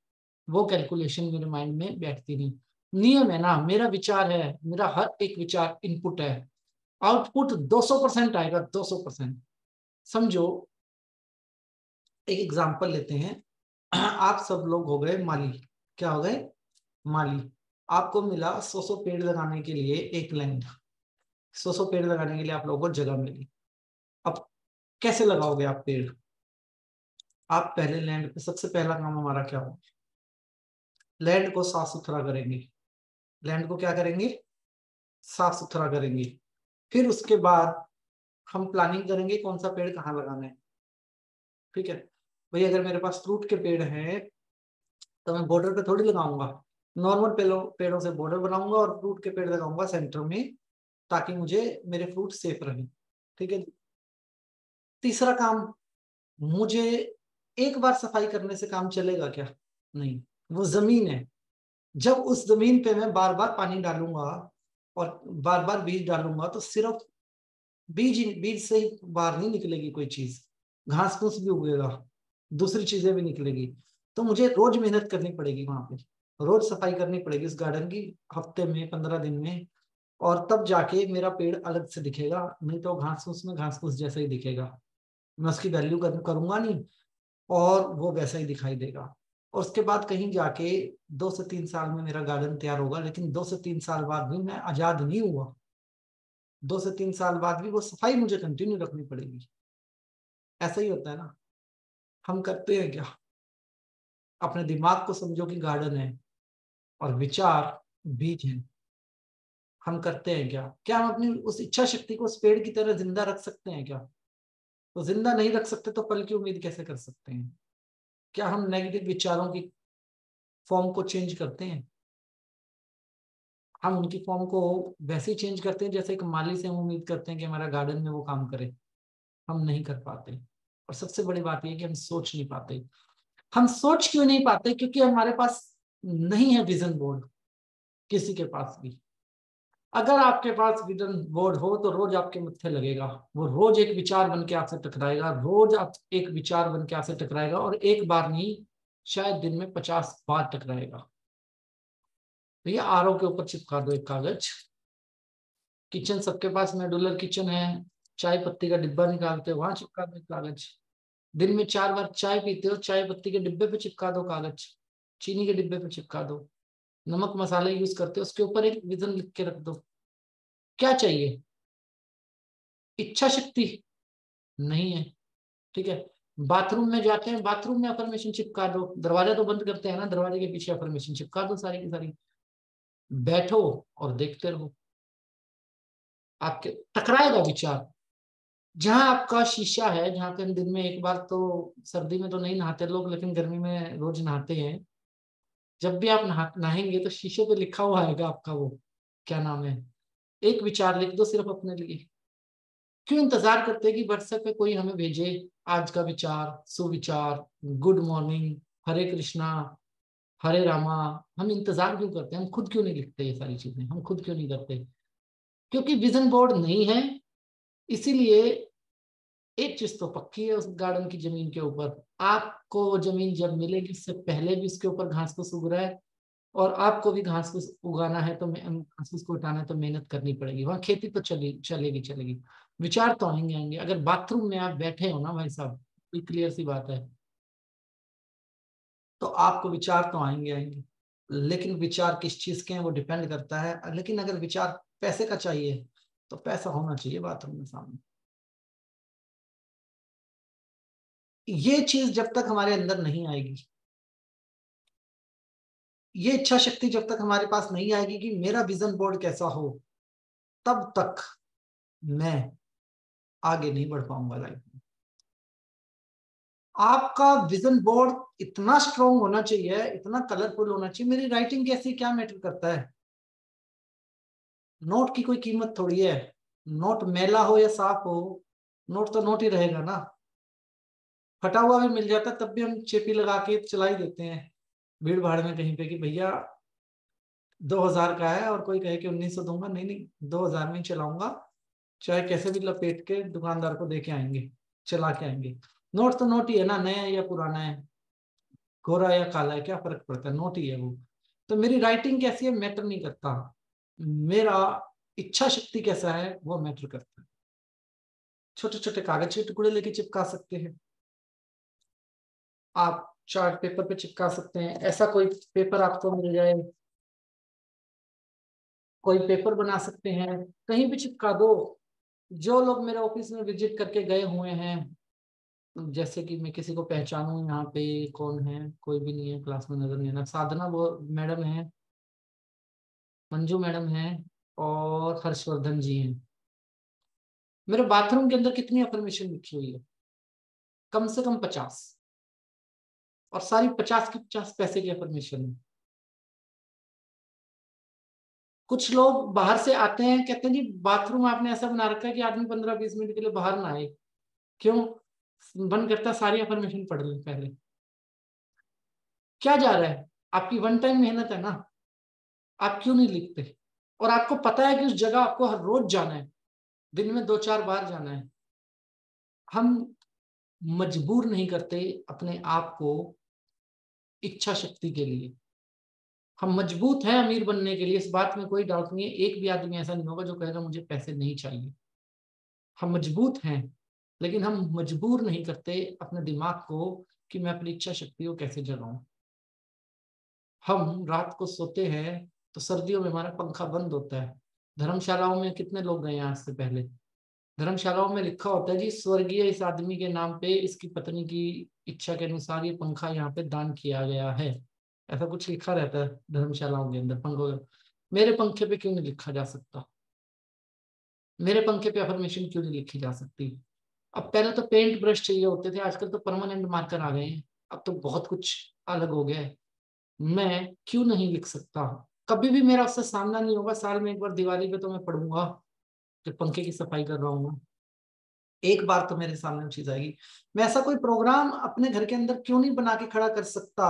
वो कैलकुलेशन मेरे माइंड में बैठती नहीं। नियम है ना, मेरा विचार है, मेरा हर एक विचार इनपुट है, आउटपुट 200% आएगा, 200%। समझो, एक एग्जांपल लेते हैं। आप सब लोग हो गए माली। क्या हो गए, माली। आपको मिला 100 पेड़ लगाने के लिए एक लैंड, 100 पेड़ लगाने के लिए आप लोगों को जगह मिली। अब कैसे लगाओगे आप पेड़? आप पहले लैंड पे, सबसे पहला काम हमारा क्या हो, लैंड को साफ सुथरा करेंगे। लैंड को क्या करेंगे, साफ सुथरा करेंगे। फिर उसके बाद हम प्लानिंग करेंगे कौन सा पेड़ कहाँ लगाना है। ठीक है भाई, अगर मेरे पास फ्रूट के पेड़ हैं तो मैं बॉर्डर पे थोड़ी लगाऊंगा, नॉर्मल पेड़ों से बॉर्डर बनाऊंगा और फ्रूट के पेड़ लगाऊंगा सेंटर में, ताकि मुझे मेरे फ्रूट सेफ रहे। ठीक है। तीसरा काम, मुझे एक बार सफाई करने से काम चलेगा क्या? नहीं, वो जमीन है। जब उस जमीन पे मैं बार बार पानी डालूंगा और बार बार बीज डालूंगा तो सिर्फ बीज से ही बाहर नहीं निकलेगी कोई चीज, घास फूस भी उगेगा, दूसरी चीजें भी निकलेगी। तो मुझे रोज मेहनत करनी पड़ेगी वहां पे, रोज सफाई करनी पड़ेगी इस गार्डन की, हफ्ते में, 15 दिन में। और तब जाके मेरा पेड़ अलग से दिखेगा, नहीं तो घास फूस में घास फूस जैसा ही दिखेगा। मैं उसकी वैल्यू करूंगा नहीं, और वो वैसा ही दिखाई देगा। और उसके बाद कहीं जाके 2 से 3 साल में मेरा गार्डन तैयार होगा, लेकिन 2 से 3 साल बाद भी मैं आजाद नहीं हुआ। 2 से 3 साल बाद भी वो सफाई मुझे कंटिन्यू रखनी पड़ेगी। ऐसा ही होता है ना। हम करते हैं क्या, अपने दिमाग को समझो कि गार्डन है और विचार बीज है। हम करते हैं क्या, क्या हम अपनी उस इच्छा शक्ति को उस पेड़ की तरह जिंदा रख सकते हैं क्या? तो जिंदा नहीं रख सकते तो फल की उम्मीद कैसे कर सकते हैं? क्या हम नेगेटिव विचारों की फॉर्म को चेंज करते हैं? हम उनकी फॉर्म को वैसे ही चेंज करते हैं जैसे एक माली से हम उम्मीद करते हैं कि हमारा गार्डन में वो काम करे। हम नहीं कर पाते। और सबसे बड़ी बात यह है कि हम सोच नहीं पाते। हम सोच क्यों नहीं पाते? क्योंकि हमारे पास नहीं है विजन बोर्ड, किसी के पास भी। अगर आपके पास विजन बोर्ड हो तो रोज आपके मत्थे लगेगा, वो रोज एक विचार बन के आपसे टकराएगा, रोज आप एक विचार बन के आपसे टकराएगा, और एक बार नहीं, शायद दिन में 50 बार टकराएगा। भैया आरओ के ऊपर चिपका दो एक कागज। किचन सबके पास मॉड्यूलर किचन है, चाय पत्ती का डिब्बा निकालते हो, वहां चिपका दो एक कागज। दिन में 4 बार चाय पीते हो, चाय पत्ती के डिब्बे पे चिपका दो कागज, चीनी के डिब्बे पे चिपका दो। नमक मसाले यूज करते हो, उसके ऊपर एक विजन लिख के रख दो। क्या चाहिए? इच्छा शक्ति नहीं है। ठीक है। बाथरूम में जाते हैं, बाथरूम में अफर्मेशन चिपका दो, दरवाजा तो बंद करते हैं ना, दरवाजे के पीछे अफर्मेशन चिपका दो सारी की सारी। बैठो और देखते रहो, आपके टकराएगा विचार। जहां आपका शीशा है, जहां पे हम दिन में एक बार, तो सर्दी में तो नहीं नहाते लोग, लेकिन गर्मी में रोज नहाते हैं। जब भी आप नहाएंगे तो शीशे पे लिखा हुआ आएगा आपका वो, क्या नाम है, एक विचार लिख दो सिर्फ अपने लिए। क्यों इंतजार करते हैं कि व्हाट्सएप पे कोई हमें भेजे आज का विचार, सुविचार, गुड मॉर्निंग, हरे कृष्णा, हरे रामा? हम इंतजार क्यों करते हैं? हम खुद क्यों नहीं लिखते ये सारी चीजें? हम खुद क्यों नहीं करते? क्योंकि विजन बोर्ड नहीं है। इसीलिए एक चीज तो पक्की है, उस गार्डन की जमीन के ऊपर आपको वो जमीन जब मिलेगी, उससे पहले भी उसके ऊपर घास फूस उग रहा है, और आपको भी घास फूस उगाना है, तो घास फूस को हटाना है तो मेहनत करनी पड़ेगी। वहां खेती तो चलेगी चलेगी। विचार तो आएंगे आएंगे। अगर बाथरूम में आप बैठे हो ना भाई साहब, ये क्लियर सी बात है, तो आपको विचार तो आएंगे आएंगे। लेकिन विचार किस चीज के हैं वो डिपेंड करता है। लेकिन अगर विचार पैसे का चाहिए तो पैसा होना चाहिए बाथरूम में सामने। ये चीज जब तक हमारे अंदर नहीं आएगी, ये इच्छा शक्ति जब तक हमारे पास नहीं आएगी कि मेरा विजन बोर्ड कैसा हो, तब तक मैं आगे नहीं बढ़ पाऊंगा लाइफ में। आपका विजन बोर्ड इतना स्ट्रॉन्ग होना चाहिए, इतना कलरफुल होना चाहिए। मेरी राइटिंग कैसी क्या मैटर करता है? नोट की कोई कीमत थोड़ी है। नोट मैला हो या साफ हो, नोट तो नोट ही रहेगा ना। फटा हुआ भी मिल जाता है तब भी हम चेपी लगा के चला ही देते हैं भीड़ भाड़ में कहीं पे कि भैया 2000 का है, और कोई कहे कि 1900 दूंगा, नहीं नहीं 2000 में ही चलाऊंगा, चाहे कैसे भी लपेट के दुकानदार को दे के आएंगे, चला के आएंगे। नोट तो नोट ही है ना, नया या पुराना है, गोरा या काला है, क्या फर्क पड़ता है, नोट ही है वो। तो मेरी राइटिंग कैसी है मैटर नहीं करता, मेरा इच्छा शक्ति कैसा है वो मैटर करता है। छोटे छोटे कागज के टुकड़े लेके चिपका सकते हैं आप, चार्ट पेपर पे चिपका सकते हैं, ऐसा कोई पेपर आपको मिल जाए, कोई पेपर बना सकते हैं, कहीं भी चिपका दो। जो लोग मेरे ऑफिस में विजिट करके गए हुए हैं, जैसे कि मैं किसी को पहचानूं यहाँ पे, कौन है, कोई भी नहीं है क्लास में, नजर नहीं आना, साधना वो मैडम है, मंजू मैडम है, और हर्षवर्धन जी हैं। मेरे बाथरूम के अंदर कितनी अफर्मेशन लिखी हुई है? कम से कम 50, और सारी 50 की 50 पैसे की अफर्मेशन है। कुछ लोग बाहर से आते हैं, कहते हैं जी बाथरूम आपने ऐसा बना रखा है कि आदमी 15-20 मिनट के लिए बाहर ना आए। क्यों? मन करता है सारी अफर्मेशन पढ़ लें पहले। क्या जा रहा है? आपकी वन टाइम मेहनत है ना, आप क्यों नहीं लिखते? और आपको पता है कि उस जगह आपको हर रोज जाना है, दिन में 2-4 बार जाना है। हम मजबूर नहीं करते अपने आप को इच्छा शक्ति के लिए। हम मजबूत हैं अमीर बनने के लिए, इस बात में कोई डाउट नहीं है। एक भी आदमी ऐसा नहीं होगा जो कहेगा मुझे पैसे नहीं चाहिए। हम मजबूत हैं, लेकिन हम मजबूर नहीं करते अपने दिमाग को कि मैं अपनी इच्छा शक्ति को कैसे जगाऊं। हम रात को सोते हैं तो सर्दियों में हमारा पंखा बंद होता है। धर्मशालाओं में कितने लोग गए हैं आज से पहले? धर्मशालाओं में लिखा होता है जी स्वर्गीय इस आदमी के नाम पे इसकी पत्नी की इच्छा के अनुसार ये पंखा यहाँ पे दान किया गया है। ऐसा कुछ लिखा रहता है धर्मशालाओं के अंदर पंखों। मेरे पंखे पे क्यों नहीं लिखा जा सकता? मेरे पंखे पे अफर्मेशन क्यों नहीं लिखी जा सकती? अब पहले तो पेंट ब्रश चाहिए होते थे, आजकल तो परमानेंट मार्कर आ गए हैं। अब तो बहुत कुछ अलग हो गया है। मैं क्यों नहीं लिख सकता? कभी भी मेरा उससे सामना नहीं होगा, साल में एक बार दिवाली पे तो मैं पढ़ूंगा जब पंखे की सफाई कर रहा हूँ, एक बार तो मेरे सामने वो चीज आएगी। मैं ऐसा कोई प्रोग्राम अपने घर के अंदर क्यों नहीं बना के खड़ा कर सकता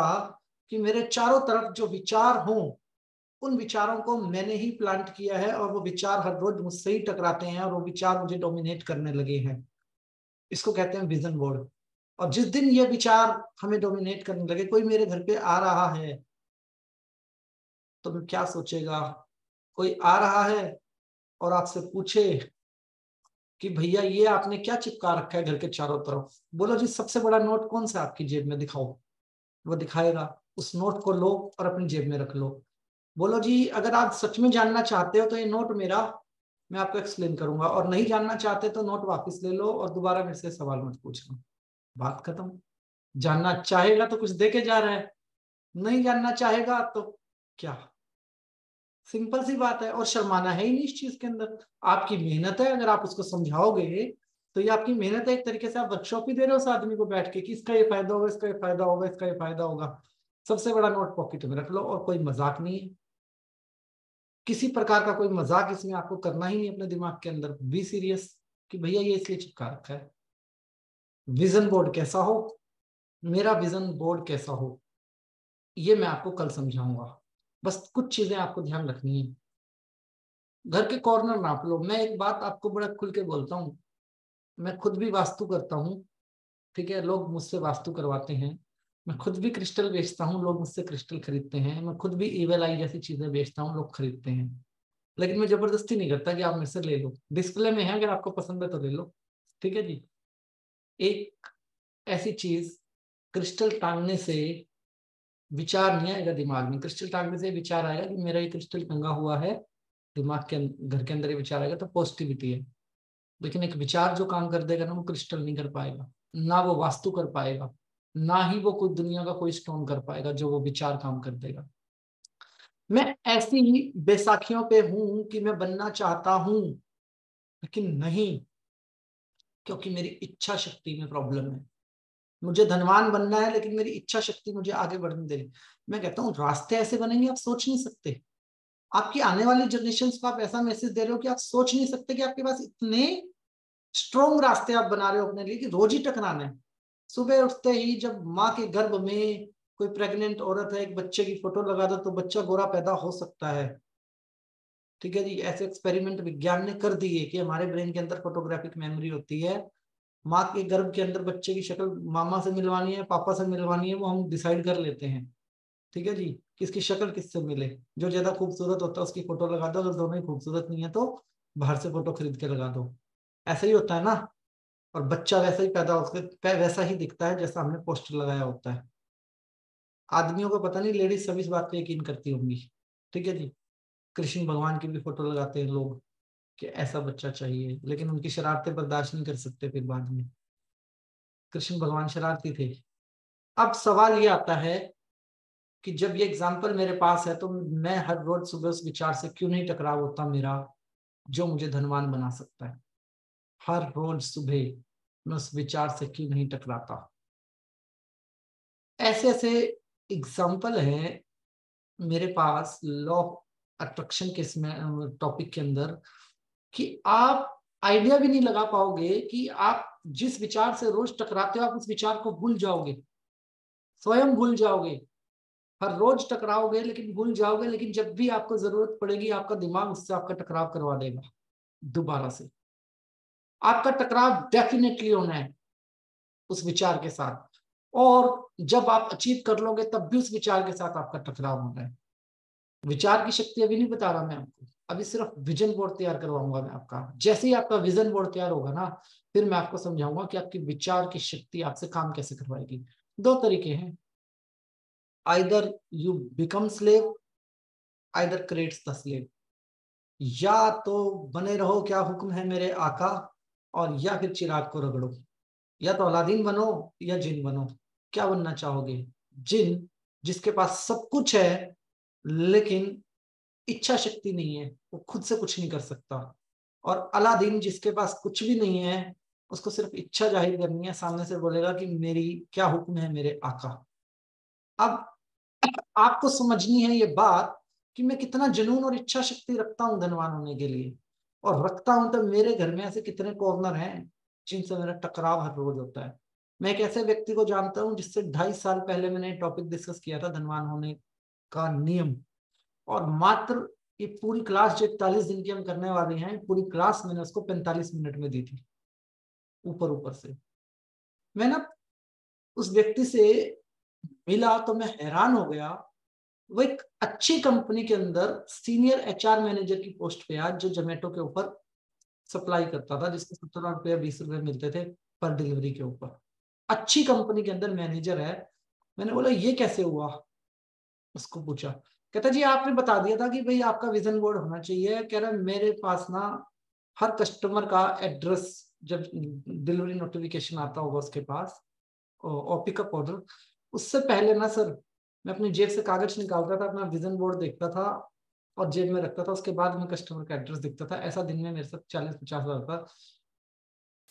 कि मेरे चारों तरफ जो विचार हों, उन विचारों को मैंने ही प्लांट किया है, और वो विचार हर रोज मुझसे ही टकराते हैं, और वो विचार मुझे डोमिनेट करने लगे हैं। इसको कहते हैं विजन बोर्ड। और जिस दिन ये विचार हमें डोमिनेट करने लगे, कोई मेरे घर पे आ रहा है तो मैं क्या सोचेगा? कोई आ रहा है और आपसे पूछे कि भैया ये आपने क्या चिपका रखा है घर के चारों तरफ, बोलो जी सबसे बड़ा नोट कौन सा आपकी जेब में, दिखाओ। वो दिखाएगा, उस नोट को लो और अपनी जेब में रख लो। बोलो जी अगर आप सच में जानना चाहते हो तो ये नोट मेरा, मैं आपको एक्सप्लेन करूंगा, और नहीं जानना चाहते तो नोट वापस ले लो और दोबारा मेरे से सवाल मत पूछना। बात खत्म। जानना चाहेगा तो कुछ दे के जा रहा है, नहीं जानना चाहेगा तो क्या? सिंपल सी बात है। और शर्माना है ही नहीं इस चीज के अंदर। आपकी मेहनत है, अगर आप उसको समझाओगे तो ये आपकी मेहनत है। एक तरीके से आप वर्कशॉप ही दे रहे हो उस आदमी को बैठ के कि इसका ये फायदा होगा, इसका ये फायदा होगा, इसका ये फायदा होगा। सबसे बड़ा नोट पॉकेट में रख लो, और कोई मजाक नहीं है, किसी प्रकार का कोई मजाक इसमें आपको करना ही नहीं अपने दिमाग के अंदर। बी सीरियस कि भैया ये इसलिए चिपका रखा है। विजन बोर्ड कैसा हो, मेरा विजन बोर्ड कैसा हो, ये मैं आपको कल समझाऊंगा। बस कुछ चीजें आपको ध्यान रखनी है। घर के कॉर्नर नाप लो। मैं एक बात आपको बड़ा खुल के बोलता हूँ, मैं खुद भी वास्तु करता हूँ, ठीक है, लोग मुझसे वास्तु करवाते हैं। मैं खुद भी क्रिस्टल बेचता हूँ, लोग मुझसे क्रिस्टल खरीदते हैं। मैं खुद भी ईवल आई जैसी चीजें बेचता हूँ, लोग खरीदते हैं। लेकिन मैं जबरदस्ती नहीं करता कि आप मेरे से ले लो, डिस्प्ले में है, अगर आपको पसंद है तो ले लो, ठीक है जी। एक ऐसी चीज, क्रिस्टल टांगने से विचार नहीं आएगा दिमाग में। क्रिस्टल टांगने से विचार आएगा कि मेरा ये क्रिस्टल टंगा हुआ है दिमाग के घर के अंदर, ये विचार आएगा तो पॉजिटिविटी है। लेकिन एक विचार जो काम कर देगा ना, वो क्रिस्टल नहीं कर पाएगा, ना वो वास्तु कर पाएगा, ना ही वो कोई दुनिया का कोई स्टोन कर पाएगा जो वो विचार काम कर देगा। मैं ऐसी ही बैसाखियों पे हूं कि मैं बनना चाहता हूं लेकिन नहीं, क्योंकि मेरी इच्छा शक्ति में प्रॉब्लम है। मुझे धनवान बनना है लेकिन मेरी इच्छा शक्ति मुझे आगे बढ़ने दे रही। मैं कहता हूँ रास्ते ऐसे बनेंगे आप सोच नहीं सकते। आपकी आने वाली जनरेशन को आप ऐसा मैसेज दे रहे हो कि आप सोच नहीं सकते कि आपके पास इतने स्ट्रॉन्ग रास्ते आप बना रहे हो अपने लिए कि रोज ही टकराना है। सुबह उठते ही जब माँ के गर्भ में कोई प्रेग्नेंट औरत है, एक बच्चे की फोटो लगा दो तो बच्चा गोरा पैदा हो सकता है। ठीक है जी, ऐसे एक्सपेरिमेंट विज्ञान ने कर दिए कि हमारे ब्रेन के अंदर फोटोग्राफिक मेमोरी होती है। माँ के गर्भ के अंदर बच्चे की शक्ल मामा से मिलवानी है पापा से मिलवानी है वो हम डिसाइड कर लेते हैं। ठीक है जी, किसकी शक्ल किससे मिले। जो ज्यादा खूबसूरत होता है उसकी फोटो लगा दो, अगर दोनों ही खूबसूरत नहीं है तो बाहर से फोटो खरीद के लगा दो। ऐसा ही होता है ना। और बच्चा वैसा ही पैदा उसके वैसा ही दिखता है जैसा हमने पोस्टर लगाया होता है। आदमियों को पता नहीं, लेडीज सभी इस बात पे यकीन करती होंगी। ठीक है जी, कृष्ण भगवान की भी फोटो लगाते हैं लोग कि ऐसा बच्चा चाहिए, लेकिन उनकी शरारतें बर्दाश्त नहीं कर सकते फिर बाद में। कृष्ण भगवान शरारती थे। अब सवाल ये आता है कि जब ये एग्जाम्पल मेरे पास है तो मैं हर रोज सुबह उस विचार से क्यों नहीं टकराव होता मेरा जो मुझे धनवान बना सकता है। हर रोज सुबह मैं उस विचार से क्यों नहीं टकराता। ऐसे ऐसे एग्जाम्पल हैं मेरे पास लॉ अट्रैक्शन के टॉपिक के अंदर कि आप आइडिया भी नहीं लगा पाओगे कि आप जिस विचार से रोज टकराते हो आप उस विचार को भूल जाओगे, स्वयं भूल जाओगे। हर रोज टकराओगे लेकिन भूल जाओगे, लेकिन जब भी आपको जरूरत पड़ेगी आपका दिमाग उससे आपका टकराव करवा देगा दोबारा से। आपका टकराव डेफिनेटली होना है उस विचार के साथ, और जब आप अचीव कर लोगे तब भी उस विचार के साथ आपका टकराव होना है। विचार की शक्ति अभी नहीं बता रहा मैं आपको, अभी सिर्फ विजन बोर्ड तैयार करवाऊंगा मैं आपका। जैसे ही आपका विजन बोर्ड तैयार होगा ना फिर मैं आपको समझाऊंगा कि आपकी विचार की शक्ति आपसे काम कैसे करवाएगी। दो तरीके हैं, either you become slave, either creates the slave. या तो बने रहो क्या हुक्म है मेरे आका, और या फिर चिराग को रगड़ो। या तो अलादीन बनो या जिन बनो। क्या बनना चाहोगे? जिन जिसके पास सब कुछ है लेकिन इच्छा शक्ति नहीं है, वो खुद से कुछ नहीं कर सकता। और अलादीन जिसके पास कुछ भी नहीं है, उसको सिर्फ इच्छा जाहिर करनी है, सामने से बोलेगा कि मेरी क्या हुक्म है मेरे आका। अब आपको समझनी है ये बात कि मैं कितना जुनून और इच्छा शक्ति रखता हूं धनवान होने के लिए, और रखता हूं तो मेरे घर में ऐसे कितने कॉर्नर हैं जिनसे मेरा टकराव हर रोज होता है। मैं एक ऐसे व्यक्ति को जानता हूं जिससे 2.5 साल पहले मैंने टॉपिक डिस्कस किया था धनवान होने का नियम, और मात्र ये पूरी क्लास जो 41 दिन की हम करने वाले हैं पूरी क्लास मैंने उसको 45 मिनट में दी थी ऊपर ऊपर से। मैं ना उस व्यक्ति से मिला तो मैं हैरान हो गया। वो एक अच्छी कंपनी के अंदर सीनियर एचआर मैनेजर की पोस्ट पे आज, जो जोमेटो के ऊपर सप्लाई करता था, जिसको 17 रुपये 20 रुपये मिलते थे पर डिलीवरी के ऊपर। अच्छी कंपनी के अंदर मैनेजर है। मैंने बोला ये कैसे हुआ, उसको पूछा। कहता जी आपने बता दिया था कि भाई आपका विजन बोर्ड होना चाहिए। कह रहा मेरे पास ना हर कस्टमर का एड्रेस, जब डिलीवरी नोटिफिकेशन आता होगा उसके पास और पिकअप ऑर्डर, उससे पहले ना सर मैं अपनी जेब से कागज निकालता था, अपना विजन बोर्ड देखता था और जेब में रखता था, उसके बाद में कस्टमर का एड्रेस दिखता था। ऐसा दिन में मेरे साथ 40-50 बार था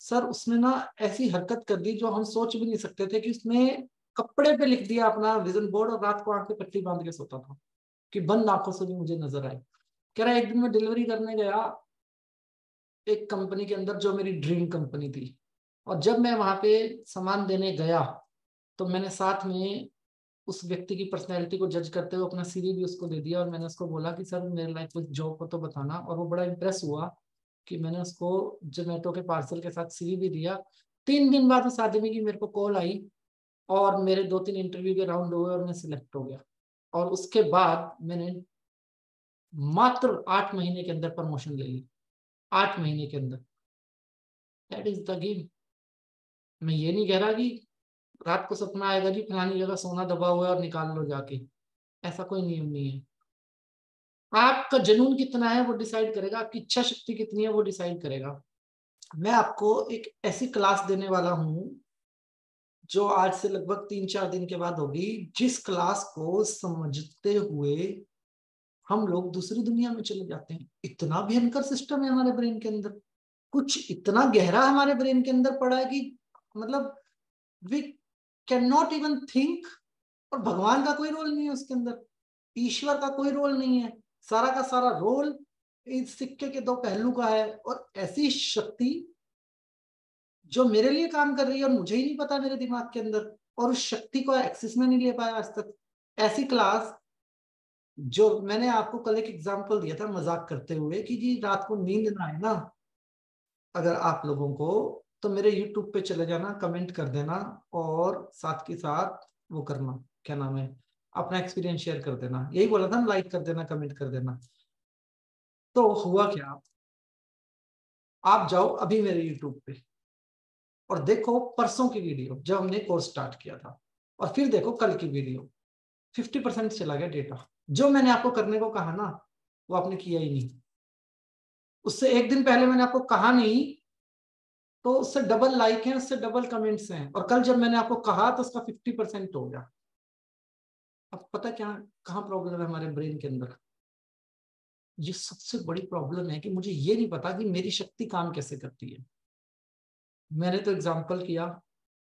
सर। उसने ना ऐसी हरकत कर दी जो हम सोच भी नहीं सकते थे, कि उसने कपड़े पे लिख दिया अपना विजन बोर्ड और रात को आंखें पट्टी बांध के सोता था कि बंद आंखों से भी मुझे नजर आए। कह रहा एक दिन मैं डिलीवरी करने गया एक कंपनी के अंदर जो मेरी ड्रीम कंपनी थी, और जब मैं वहां पे सामान देने गया तो मैंने साथ में उस व्यक्ति की पर्सनैलिटी को जज करते हुए अपना सीवी भी उसको दे दिया, और मैंने उसको बोला कि सर मेरे लाइफ कुछ जॉब को तो बताना। और वो बड़ा इंप्रेस हुआ कि मैंने उसको जोमेटो के पार्सल के साथ सीवी भी दिया। 3 दिन बाद उस आदमी की मेरे को कॉल आई और मेरे 2-3 इंटरव्यू के राउंड हुए और मैं सिलेक्ट हो गया। और उसके बाद मैंने मात्र 8 महीने के अंदर प्रमोशन ले ली, 8 महीने के अंदर। That is the game. मैं ये नहीं कह रहा कि रात को सपना आएगा जी फलानी जगह सोना दबा हुआ है और निकाल लो जाके, ऐसा कोई नियम नहीं है। आपका जुनून कितना है वो डिसाइड करेगा, आपकी इच्छा शक्ति कितनी है वो डिसाइड करेगा। मैं आपको एक ऐसी क्लास देने वाला हूं जो आज से लगभग 3-4 दिन के बाद होगी, जिस क्लास को समझते हुए हम लोग दूसरी दुनिया में चले जाते हैं। इतना भयंकर सिस्टम है हमारे ब्रेन के अंदर, कुछ इतना गहरा हमारे ब्रेन के अंदर पड़ा है कि मतलब we can not even think. और भगवान का कोई रोल नहीं है उसके अंदर, ईश्वर का कोई रोल नहीं है, सारा का सारा रोल इस सिक्के के दो पहलू का है। और ऐसी शक्ति जो मेरे लिए काम कर रही है और मुझे ही नहीं पता मेरे दिमाग के अंदर, और उस शक्ति को एक्सेस में नहीं ले पाया आज तक। ऐसी क्लास जो मैंने आपको कल एक एग्जांपल दिया था मजाक करते हुए कि जी रात को नींद ना आए ना अगर आप लोगों को, तो मेरे यूट्यूब पे चले जाना, कमेंट कर देना, और साथ के साथ वो करना, क्या नाम है, अपना एक्सपीरियंस शेयर कर देना। यही बोला था, लाइक कर देना, कमेंट कर देना। तो हुआ क्या, आप जाओ अभी मेरे यूट्यूब पे और देखो परसों की वीडियो जब हमने कोर्स स्टार्ट किया था, और फिर देखो कल की वीडियो। 50% चला गया डेटा। जो मैंने आपको करने को कहा ना वो आपने किया ही नहीं। उससे एक दिन पहले मैंने आपको कहा नहीं तो उससे डबल लाइक है, उससे डबल कमेंट्स हैं, और कल जब मैंने आपको कहा तो उसका 50% हो गया। अब पता क्या कहाँ प्रॉब्लम है हमारे ब्रेन के अंदर? ये सबसे बड़ी प्रॉब्लम है कि मुझे ये नहीं पता कि मेरी शक्ति काम कैसे करती है। मैंने तो एग्जाम्पल किया,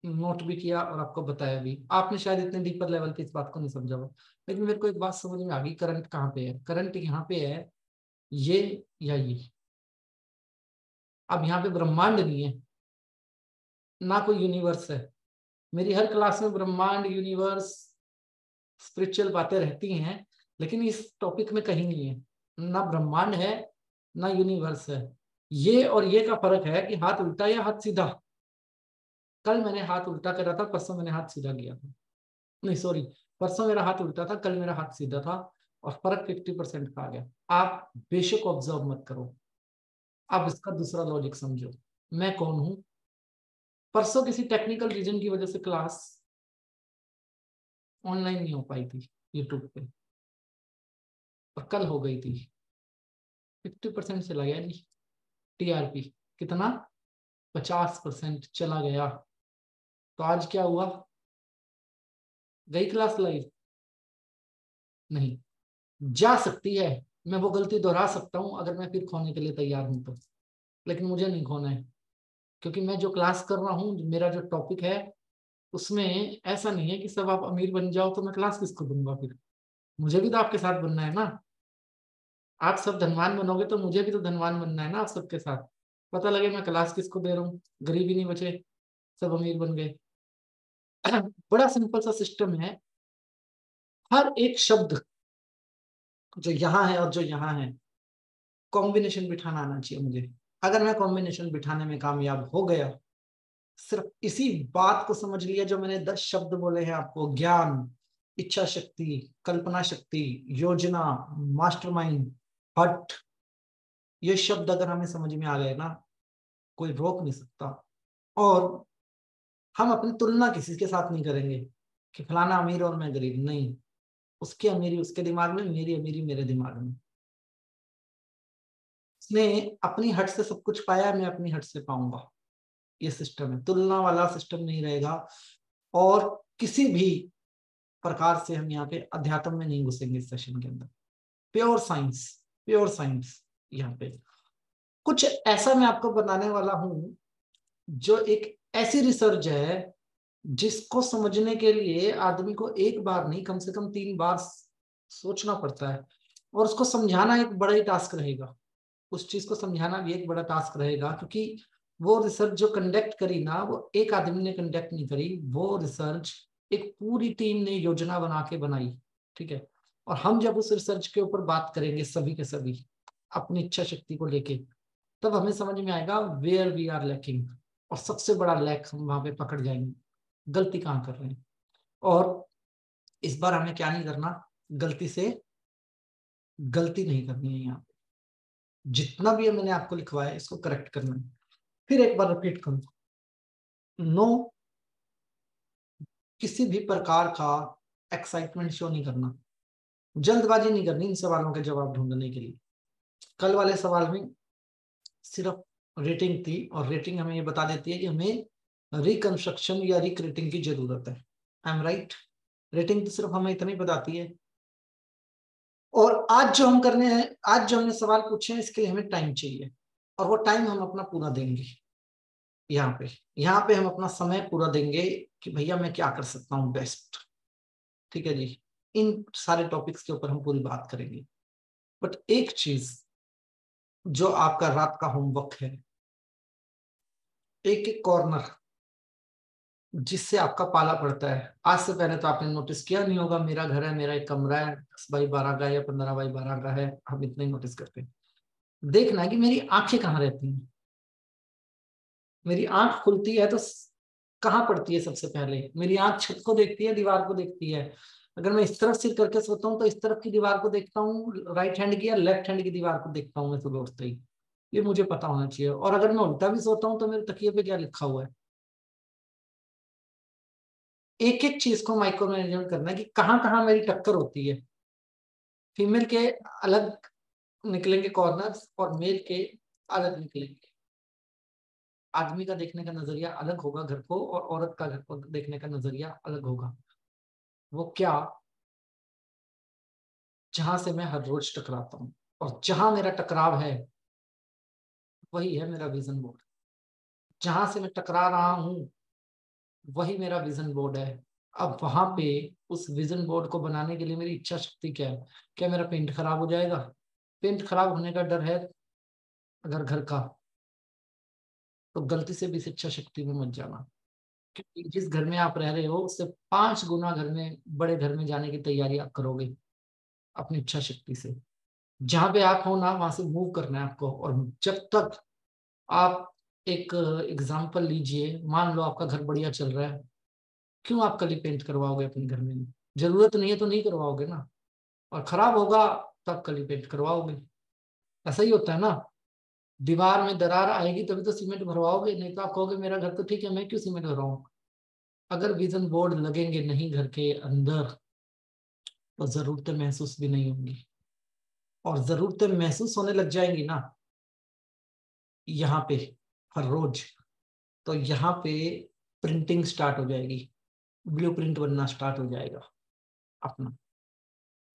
नोट भी किया और आपको बताया भी। आपने शायद इतने डीपर लेवल पे इस बात को नहीं समझा हो, लेकिन मेरे को एक बात समझ में आ गई, करंट कहाँ पे है। करंट यहाँ पे है, ये या ये। अब यहाँ पे ब्रह्मांड नहीं है, ना कोई यूनिवर्स है। मेरी हर क्लास में ब्रह्मांड, यूनिवर्स, स्पिरिचुअल बातें रहती हैं, लेकिन इस टॉपिक में कहीं नहीं है। ना ब्रह्मांड है, ना यूनिवर्स है। ये और ये का फर्क है कि हाथ उल्टा या हाथ सीधा। कल मैंने हाथ उल्टा करा था, परसों मैंने हाथ सीधा किया था। नहीं सॉरी, परसों मेरा हाथ उल्टा था, कल मेरा हाथ सीधा था, और फर्क 50% का आ गया। आप बेशक ऑब्जर्व मत करो, आप इसका दूसरा लॉजिक समझो। मैं कौन हूं? परसों किसी टेक्निकल रीजन की वजह से क्लास ऑनलाइन नहीं हो पाई थी यूट्यूब पे, और कल हो गई थी। 50% चला गया जी टीआरपी। कितना? 50% चला गया। तो आज क्या हुआ? गई क्लास लाइव? नहीं। जा सकती है, मैं वो गलती दोहरा सकता हूं अगर मैं फिर खोने के लिए तैयार हूं तो, लेकिन मुझे नहीं खोना है। क्योंकि मैं जो क्लास कर रहा हूँ, मेरा जो टॉपिक है, उसमें ऐसा नहीं है कि सब आप अमीर बन जाओ तो मैं क्लास किसको दूंगा फिर। मुझे भी तो आपके साथ बनना है ना। आप सब धनवान बनोगे तो मुझे भी तो धनवान बनना है ना आप सबके साथ। पता लगे मैं क्लास किसको दे रहा हूँ, गरीब ही नहीं बचे, सब अमीर बन गए। बड़ा सिंपल सा सिस्टम है। हर एक शब्द जो यहाँ है और जो यहाँ है, कॉम्बिनेशन बिठाना आना चाहिए मुझे। अगर मैं कॉम्बिनेशन बिठाने में कामयाब हो गया, सिर्फ इसी बात को समझ लिया जो मैंने 10 शब्द बोले हैं आपको, ज्ञान, इच्छा शक्ति, कल्पना शक्ति, योजना, मास्टरमाइंड, हट, ये शब्द अगर हमें समझ में आ गए ना, कोई रोक नहीं सकता। और हम अपनी तुलना किसी के साथ नहीं करेंगे कि फलाना अमीर और मैं गरीब, नहीं। उसकी अमीरी उसके दिमाग में, मेरी अमीरी मेरे दिमाग में। उसने अपनी हट से सब कुछ पाया, मैं अपनी हट से पाऊंगा। ये सिस्टम है, तुलना वाला सिस्टम नहीं रहेगा। और किसी भी प्रकार से हम यहाँ पे अध्यात्म में नहीं घुसेंगे इस सेशन के अंदर। प्योर साइंस, प्योर साइंस यहाँ पे। कुछ ऐसा मैं आपको बताने वाला हूं जो एक ऐसी रिसर्च है जिसको समझने के लिए आदमी को एक बार नहीं, कम से कम 3 बार सोचना पड़ता है। और उसको समझाना एक बड़ा ही टास्क रहेगा। उस चीज को समझाना भी एक बड़ा टास्क रहेगा, क्योंकि वो रिसर्च जो कंडक्ट करी ना, वो एक आदमी ने कंडक्ट नहीं करी। वो रिसर्च एक पूरी टीम ने योजना बना के बनाई, ठीक है। और हम जब उस रिसर्च के ऊपर बात करेंगे सभी के सभी अपनी इच्छा शक्ति को लेके, तब हमें समझ में आएगा वेयर वी आर लैकिंग। और सबसे बड़ा लैक हम वहां पे पकड़ जाएंगे, गलती कहाँ कर रहे हैं। और इस बार हमें क्या नहीं करना, गलती से गलती नहीं करनी है। यहाँ पे जितना भी मैंने आपको लिखवाया इसको करेक्ट करना है। फिर एक बार रिपीट करूँ, नो, किसी भी प्रकार का एक्साइटमेंट शो नहीं करना, जल्दबाजी नहीं करनी इन सवालों के जवाब ढूंढने के लिए। कल वाले सवाल में सिर्फ रेटिंग थी, और रेटिंग हमें ये बता देती है कि हमें रिकंस्ट्रक्शन या रिक्रिएटिंग की जरूरत है। I am right? रेटिंग तो सिर्फ हमें इतना ही बताती है और आज जो हम करने हैं, आज जो हमने सवाल पूछे हैं, इसके लिए हमें टाइम चाहिए, और वो टाइम हम अपना पूरा देंगे। यहाँ पे हम अपना समय पूरा देंगे कि भैया मैं क्या कर सकता हूँ बेस्ट। ठीक है जी, इन सारे टॉपिक्स के ऊपर हम पूरी बात करेंगे। बट एक चीज जो आपका रात का होमवर्क है, एक एक कॉर्नर जिससे आपका पाला पड़ता है। आज से पहले तो आपने नोटिस किया नहीं होगा, मेरा घर है, मेरा एक कमरा है, 10x12 का या 15x12 का है, हम इतना ही नोटिस करते हैं। देखना है कि मेरी आंखें कहाँ रहती हैं। मेरी आंख खुलती है तो कहाँ पड़ती है सबसे पहले? मेरी आंख छत को देखती है, दीवार को देखती है? अगर मैं इस तरफ सिर करके सोता हूँ तो इस तरफ की दीवार को देखता हूँ राइट हैंड की, या लेफ्ट हैंड की दीवार को देखता हूँ मैं सुबह उठते ही? ये मुझे पता होना चाहिए। और अगर मैं उल्टा भी सोता हूँ तो मेरे तकिए पे क्या लिखा हुआ है? एक एक चीज को माइक्रो मैनेजमेंट करना है कि कहाँ कहाँ मेरी टक्कर होती है। फीमेल के अलग निकलेंगे कॉर्नर्स और मेल के अलग निकलेंगे। आदमी का देखने का नजरिया अलग होगा घर को, और औरत का घर को देखने का नजरिया अलग होगा। वो क्या? जहां से मैं हर रोज टकराता हूँ, और जहां मेरा टकराव है वही है मेरा विजन बोर्ड। जहां से मैं टकरा रहा हूँ वही मेरा विजन बोर्ड है। अब वहां पे उस विजन बोर्ड को बनाने के लिए मेरी इच्छा शक्ति क्या है? क्या मेरा पेंट खराब हो जाएगा? पेंट खराब होने का डर है अगर घर का, तो गलती से भी इस इच्छा शक्ति में मत जाना। क्योंकि जिस घर में आप रह रहे हो उससे 5 गुना घर में, बड़े घर में जाने की तैयारी आप करोगे अपनी इच्छा शक्ति से। जहां पे आप हो ना, वहां से मूव करना है आपको। और जब तक आप, एक एग्जाम्पल लीजिए, मान लो आपका घर बढ़िया चल रहा है, क्यों आप कली पेंट करवाओगे अपने घर में? जरूरत नहीं है तो नहीं करवाओगे ना। और खराब होगा तब कली पेंट करवाओगे। ऐसा ही होता है ना। दीवार में दरार आएगी तभी तो सीमेंट भरवाओगे, नहीं तो आप कहोगे मेरा घर तो ठीक है, मैं क्यों सीमेंट भरवाऊं। अगर विजन बोर्ड लगेंगे नहीं घर के अंदर तो जरूरतें महसूस भी नहीं होंगी। और जरूरतें महसूस होने लग जाएंगी ना यहाँ पे हर रोज, तो यहाँ पे प्रिंटिंग स्टार्ट हो जाएगी, ब्लूप्रिंट बनना स्टार्ट हो जाएगा अपना।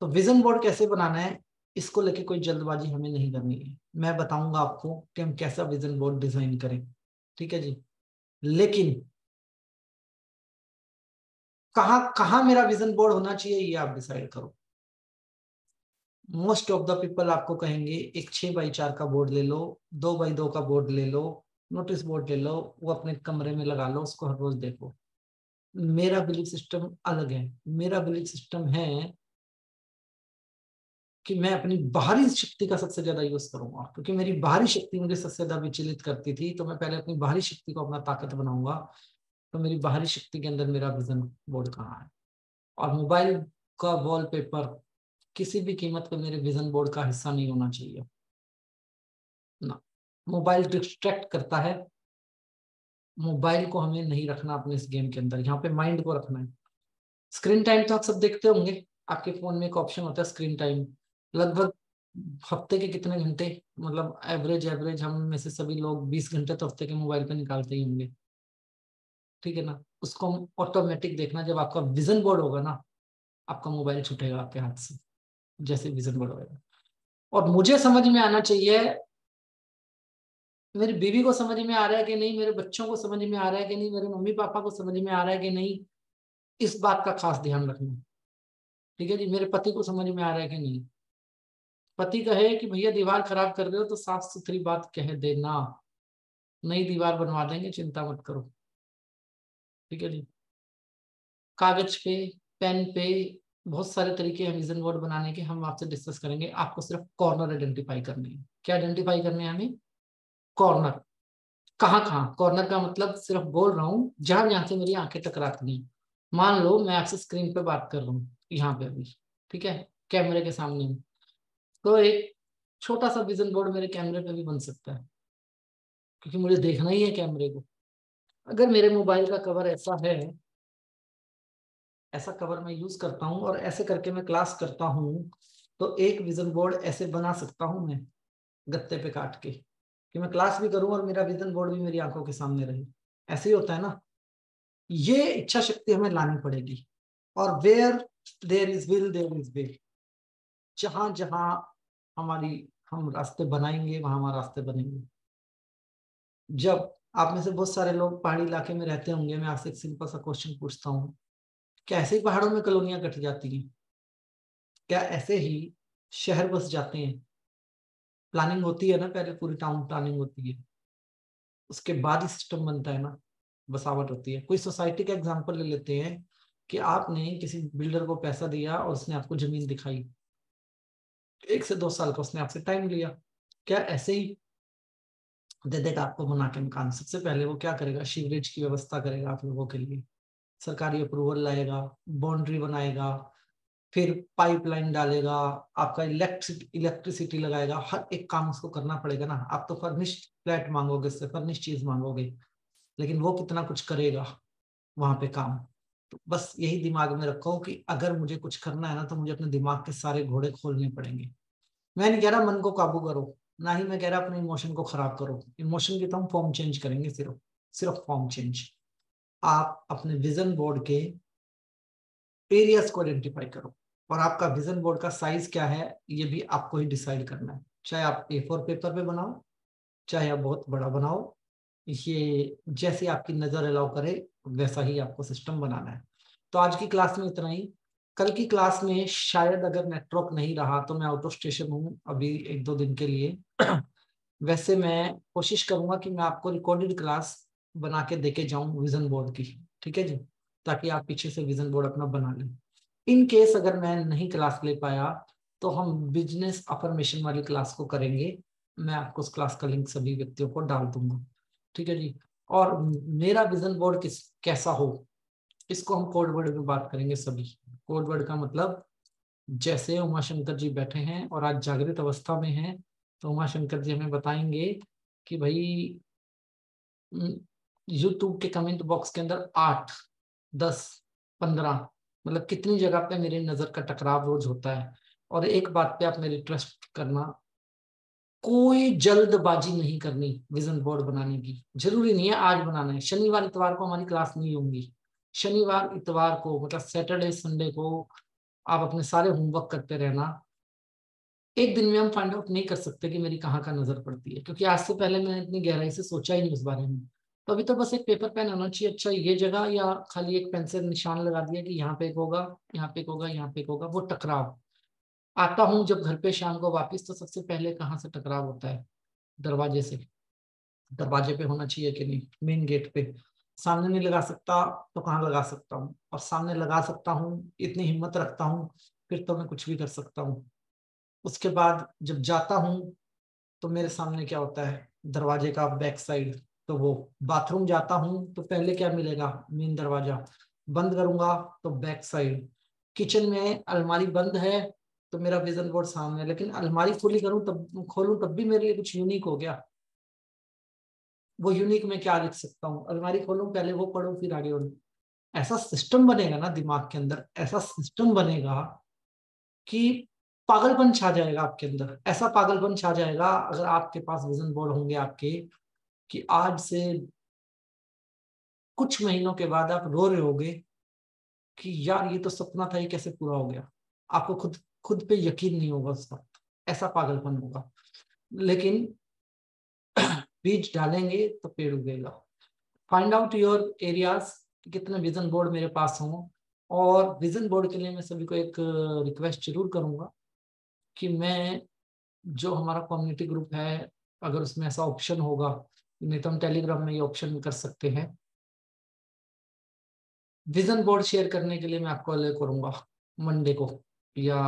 तो विजन बोर्ड कैसे बनाना है, इसको लेके कोई जल्दबाजी हमें नहीं करनी है। मैं बताऊंगा आपको कि हम कैसा विजन बोर्ड डिजाइन करें। ठीक है जी। लेकिन कहाँ कहाँ मेरा विजन बोर्ड होना चाहिए ये आप डिसाइड करो। मोस्ट ऑफ द पीपल आपको कहेंगे एक 6x4 का बोर्ड ले लो, 2x2 का बोर्ड ले लो, नोटिस बोर्ड ले लो, वो अपने कमरे में लगा लो, उसको हर रोज देखो। मेरा बिलीफ सिस्टम अलग है। मेरा बिलीफ सिस्टम है कि मैं अपनी बाहरी शक्ति का सबसे ज्यादा यूज करूंगा, क्योंकि मेरी बाहरी शक्ति मुझे सबसे ज्यादा विचलित करती थी। तो मैं पहले अपनी बाहरी शक्ति को अपना ताकत बनाऊंगा। तो मेरी बाहरी शक्ति के अंदर मेरा विजन बोर्ड कहाँ है? और मोबाइल का वॉलपेपर किसी भी कीमत पर मेरे विजन बोर्ड का हिस्सा नहीं होना चाहिए ना। मोबाइल डिस्ट्रैक्ट करता है। मोबाइल को हमें नहीं रखना अपने इस गेम के अंदर, यहाँ पे माइंड को रखना है। स्क्रीन टाइम तो आप सब देखते होंगे, आपके फोन में एक ऑप्शन होता है स्क्रीन टाइम। लगभग हफ्ते के कितने घंटे, मतलब एवरेज एवरेज हम में से सभी लोग 20 घंटे तो हफ्ते के मोबाइल पे निकालते ही होंगे। ठीक है ना। उसको हम ऑटोमेटिक देखना, जब आपका विजन बोर्ड होगा ना, आपका मोबाइल छूटेगा आपके हाथ से जैसे विजन बोर्ड होगा। और मुझे समझ में आना चाहिए, मेरी बीवी को समझ में आ रहा है कि नहीं, मेरे बच्चों को समझ में आ रहा है कि नहीं, मेरे मम्मी पापा को समझ में आ रहा है कि नहीं, इस बात का खास ध्यान रखना। ठीक है जी। मेरे पति को समझ में आ रहा है कि नहीं। पति कहे कि भैया दीवार खराब कर रहे हो तो साफ सुथरी बात कह देना, नई दीवार बनवा देंगे, चिंता मत करो। ठीक है जी। कागज पे, पेन पे बहुत सारे तरीके हैं विजन बोर्ड बनाने के, हम आपसे डिस्कस करेंगे। आपको सिर्फ कॉर्नर आइडेंटिफाई करने हैं। क्या आइडेंटिफाई करने हैं हमें? कॉर्नर। कहाँ कहाँ कॉर्नर का मतलब सिर्फ बोल रहा हूँ जहां जहां से मेरी आंखें टकराती हैं। मान लो मैं आपसे स्क्रीन पे बात कर रहा हूँ यहाँ पे अभी, ठीक है, कैमरे के सामने हूँ, तो एक छोटा सा विजन बोर्ड मेरे कैमरे पे भी बन सकता है, क्योंकि मुझे देखना ही है कैमरे को। अगर मेरे मोबाइल का कवर ऐसा है, ऐसा कवर मैं यूज करता हूँ और ऐसे करके मैं क्लास करता हूँ, तो एक विजन बोर्ड ऐसे बना सकता हूँ मैं, गत्ते पे काट के, कि मैं क्लास भी करूँ और मेरा विजन बोर्ड भी मेरी आंखों के सामने रहे। ऐसे ही होता है ना। ये इच्छा शक्ति हमें लानी पड़ेगी। और where there is will there is way. जहां जहां हम रास्ते बनाएंगे वहां वहां रास्ते बनेंगे। जब आप में से बहुत सारे लोग पहाड़ी इलाके में रहते होंगे, मैं आपसे एक सिंपल सा क्वेश्चन पूछता हूँ, क्या ऐसे ही पहाड़ों में कॉलोनियां कट जाती हैं? क्या ऐसे ही शहर बस जाते हैं? प्लानिंग होती है ना, पहले पूरी टाउन प्लानिंग होती है, उसके बाद ही सिस्टम बनता है ना, बसावट होती है। कोई सोसाइटी का एग्जांपल ले लेते हैं कि आपने किसी बिल्डर को पैसा दिया और उसने आपको जमीन दिखाई, 1 से 2 साल का उसने आपसे टाइम लिया। क्या ऐसे ही दे देगा आपको बना के मकान? सबसे पहले वो क्या करेगा, सीवरेज की व्यवस्था करेगा आप लोगों के लिए, सरकारी अप्रूवल लाएगा, बाउंड्री बनाएगा, फिर पाइपलाइन डालेगा, आपका इलेक्ट्रिसिटी लगाएगा, हर एक काम उसको करना पड़ेगा ना। आप तो फर्निश्ड फ्लैट मांगोगे, उससे फर्निश्ड चीज मांगोगे, लेकिन वो कितना कुछ करेगा वहां पे काम। तो बस यही दिमाग में रखो कि अगर मुझे कुछ करना है ना, तो मुझे अपने दिमाग के सारे घोड़े खोलने पड़ेंगे। मैं नहीं कह रहा मन को काबू करो, ना ही मैं कह रहा अपने इमोशन को खराब करो। इमोशन की तो हम फॉर्म चेंज करेंगे, सिर्फ सिर्फ फॉर्म चेंज। आप अपने विजन बोर्ड के एरियाज को आइडेंटिफाई करो, और आपका विजन बोर्ड का साइज क्या है ये भी आपको ही डिसाइड करना है। चाहे आप A4 पेपर पे बनाओ, चाहे आप बहुत बड़ा बनाओ, ये जैसे आपकी नजर अलाउ करे वैसा ही आपको सिस्टम बनाना है। तो आज की क्लास में इतना ही। कल की क्लास में शायद अगर नेटवर्क नहीं रहा तो मैं आउट ऑफ स्टेशन हूँ अभी 1-2 दिन के लिए। वैसे मैं कोशिश करूंगा कि मैं आपको रिकॉर्डेड क्लास बना के देके जाऊं विजन बोर्ड की, ठीक है जी, ताकि आप पीछे से विजन बोर्ड अपना बना लें। इन केस अगर मैं नहीं क्लास ले पाया तो हम बिजनेस अफर्मेशन वाली क्लास को करेंगे। मैं आपको उस क्लास का लिंक सभी व्यक्तियों को डाल दूंगा, ठीक है जी। और मेरा विजन बोर्ड कैसा हो, इसको हम कोड वर्ड में बात करेंगे सभी। कोड वर्ड का मतलब, जैसे उमाशंकर जी बैठे हैं और आज जागृत अवस्था में हैं, तो उमाशंकर जी हमें बताएंगे कि भाई यूट्यूब के कमेंट बॉक्स के अंदर 8, 10, 15 मतलब कितनी जगह पे मेरी नजर का टकराव रोज होता है। और एक बात पे आप मेरी ट्रस्ट करना, कोई जल्दबाजी नहीं करनी विजन बोर्ड बनाने की। जरूरी नहीं है आज बनाना है, शनिवार इतवार को हमारी क्लास नहीं होंगी। शनिवार इतवार को मतलब सैटरडे संडे को आप अपने सारे होमवर्क करते रहना। एक दिन में हम फाइंड आउट नहीं कर सकते कि मेरी कहाँ का नजर पड़ती है, क्योंकि आज से पहले मैंने इतनी गहराई से सोचा ही नहीं उस बारे में। तो अभी तो बस एक पेपर पेन होना चाहिए, अच्छा ये जगह, या खाली एक पेन से निशान लगा दिया कि यहाँ पे एक होगा, यहाँ पे एक होगा, यहाँ पे एक होगा। वो टकराव, आता हूँ जब घर पे शाम को वापिस, तो सबसे पहले कहाँ से टकराव होता है? दरवाजे से। दरवाजे पे होना चाहिए कि नहीं, मेन गेट पे। सामने नहीं लगा सकता तो कहाँ लगा सकता हूँ? और सामने लगा सकता हूँ, इतनी हिम्मत रखता हूँ, फिर तो मैं कुछ भी कर सकता हूँ। उसके बाद जब जाता हूँ तो मेरे सामने क्या होता है? दरवाजे का बैक साइड। तो वो बाथरूम जाता हूँ तो पहले क्या मिलेगा? मेन दरवाजा। बंद करूंगा तो बैक साइड। किचन में अलमारी बंद है तो मेरा विजन बोर्ड सामने है, लेकिन अलमारी खुली करूं तब, खोलूं तब भी मेरे लिए कुछ यूनिक हो गया। वो यूनिक में क्या लिख सकता हूँ? अलमारी खोलूं, पहले वो पढ़ूं, फिर आगे बढ़ूं। ऐसा सिस्टम बनेगा ना दिमाग के अंदर, ऐसा सिस्टम बनेगा कि पागलपन छा जाएगा आपके अंदर। ऐसा पागलपन छा जाएगा अगर आपके पास विजन बोर्ड होंगे आपके, कि आज से कुछ महीनों के बाद आप रो रहे होगे कि यार ये तो सपना था, ये कैसे पूरा हो गया। आपको खुद खुद पे यकीन नहीं होगा उस वक्त, ऐसा पागलपन होगा। लेकिन बीज डालेंगे तो पेड़ उगेगा। फाइंड आउट योर एरियाज, कितने विजन बोर्ड मेरे पास हों। और विजन बोर्ड के लिए मैं सभी को एक रिक्वेस्ट जरूर करूंगा कि मैं, जो हमारा कम्युनिटी ग्रुप है, अगर उसमें ऐसा ऑप्शन होगा, नहीं तो हम टेलीग्राम में ये ऑप्शन कर सकते हैं, विजन बोर्ड शेयर करने के लिए मैं आपको अलग करूंगा मंडे को, या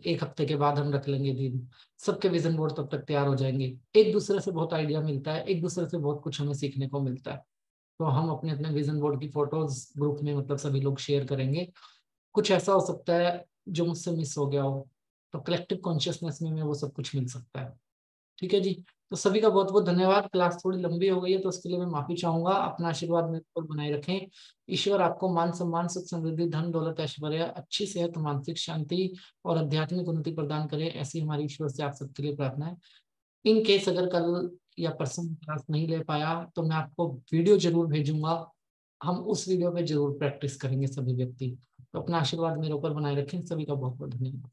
एक हफ्ते के बाद हम रख लेंगे दिन। सबके विजन बोर्ड तब तक तैयार हो जाएंगे। एक दूसरे से बहुत आइडिया मिलता है, एक दूसरे से बहुत कुछ हमें सीखने को मिलता है। तो हम अपने अपने विजन बोर्ड की फोटोज ग्रुप में मतलब सभी लोग शेयर करेंगे। कुछ ऐसा हो सकता है जो मुझसे मिस हो गया हो, तो कलेक्टिव कॉन्शियसनेस में वो सब कुछ मिल सकता है, ठीक है जी। तो सभी का बहुत बहुत धन्यवाद। क्लास थोड़ी लंबी हो गई है तो उसके लिए मैं माफी चाहूंगा। अपना आशीर्वाद मेरे ऊपर बनाए रखें। ईश्वर आपको मान सम्मान, सुख समृद्धि, धन दौलत, ऐश्वर्य, अच्छी सेहत, मानसिक शांति और आध्यात्मिक उन्नति प्रदान करे, ऐसी हमारी ईश्वर से आप सबके लिए प्रार्थना है। इन केस अगर कल या परसों क्लास नहीं ले पाया तो मैं आपको वीडियो जरूर भेजूंगा। हम उस वीडियो पे जरूर प्रैक्टिस करेंगे सभी व्यक्ति। तो अपना आशीर्वाद मेरे ऊपर बनाए रखें। सभी का बहुत बहुत धन्यवाद।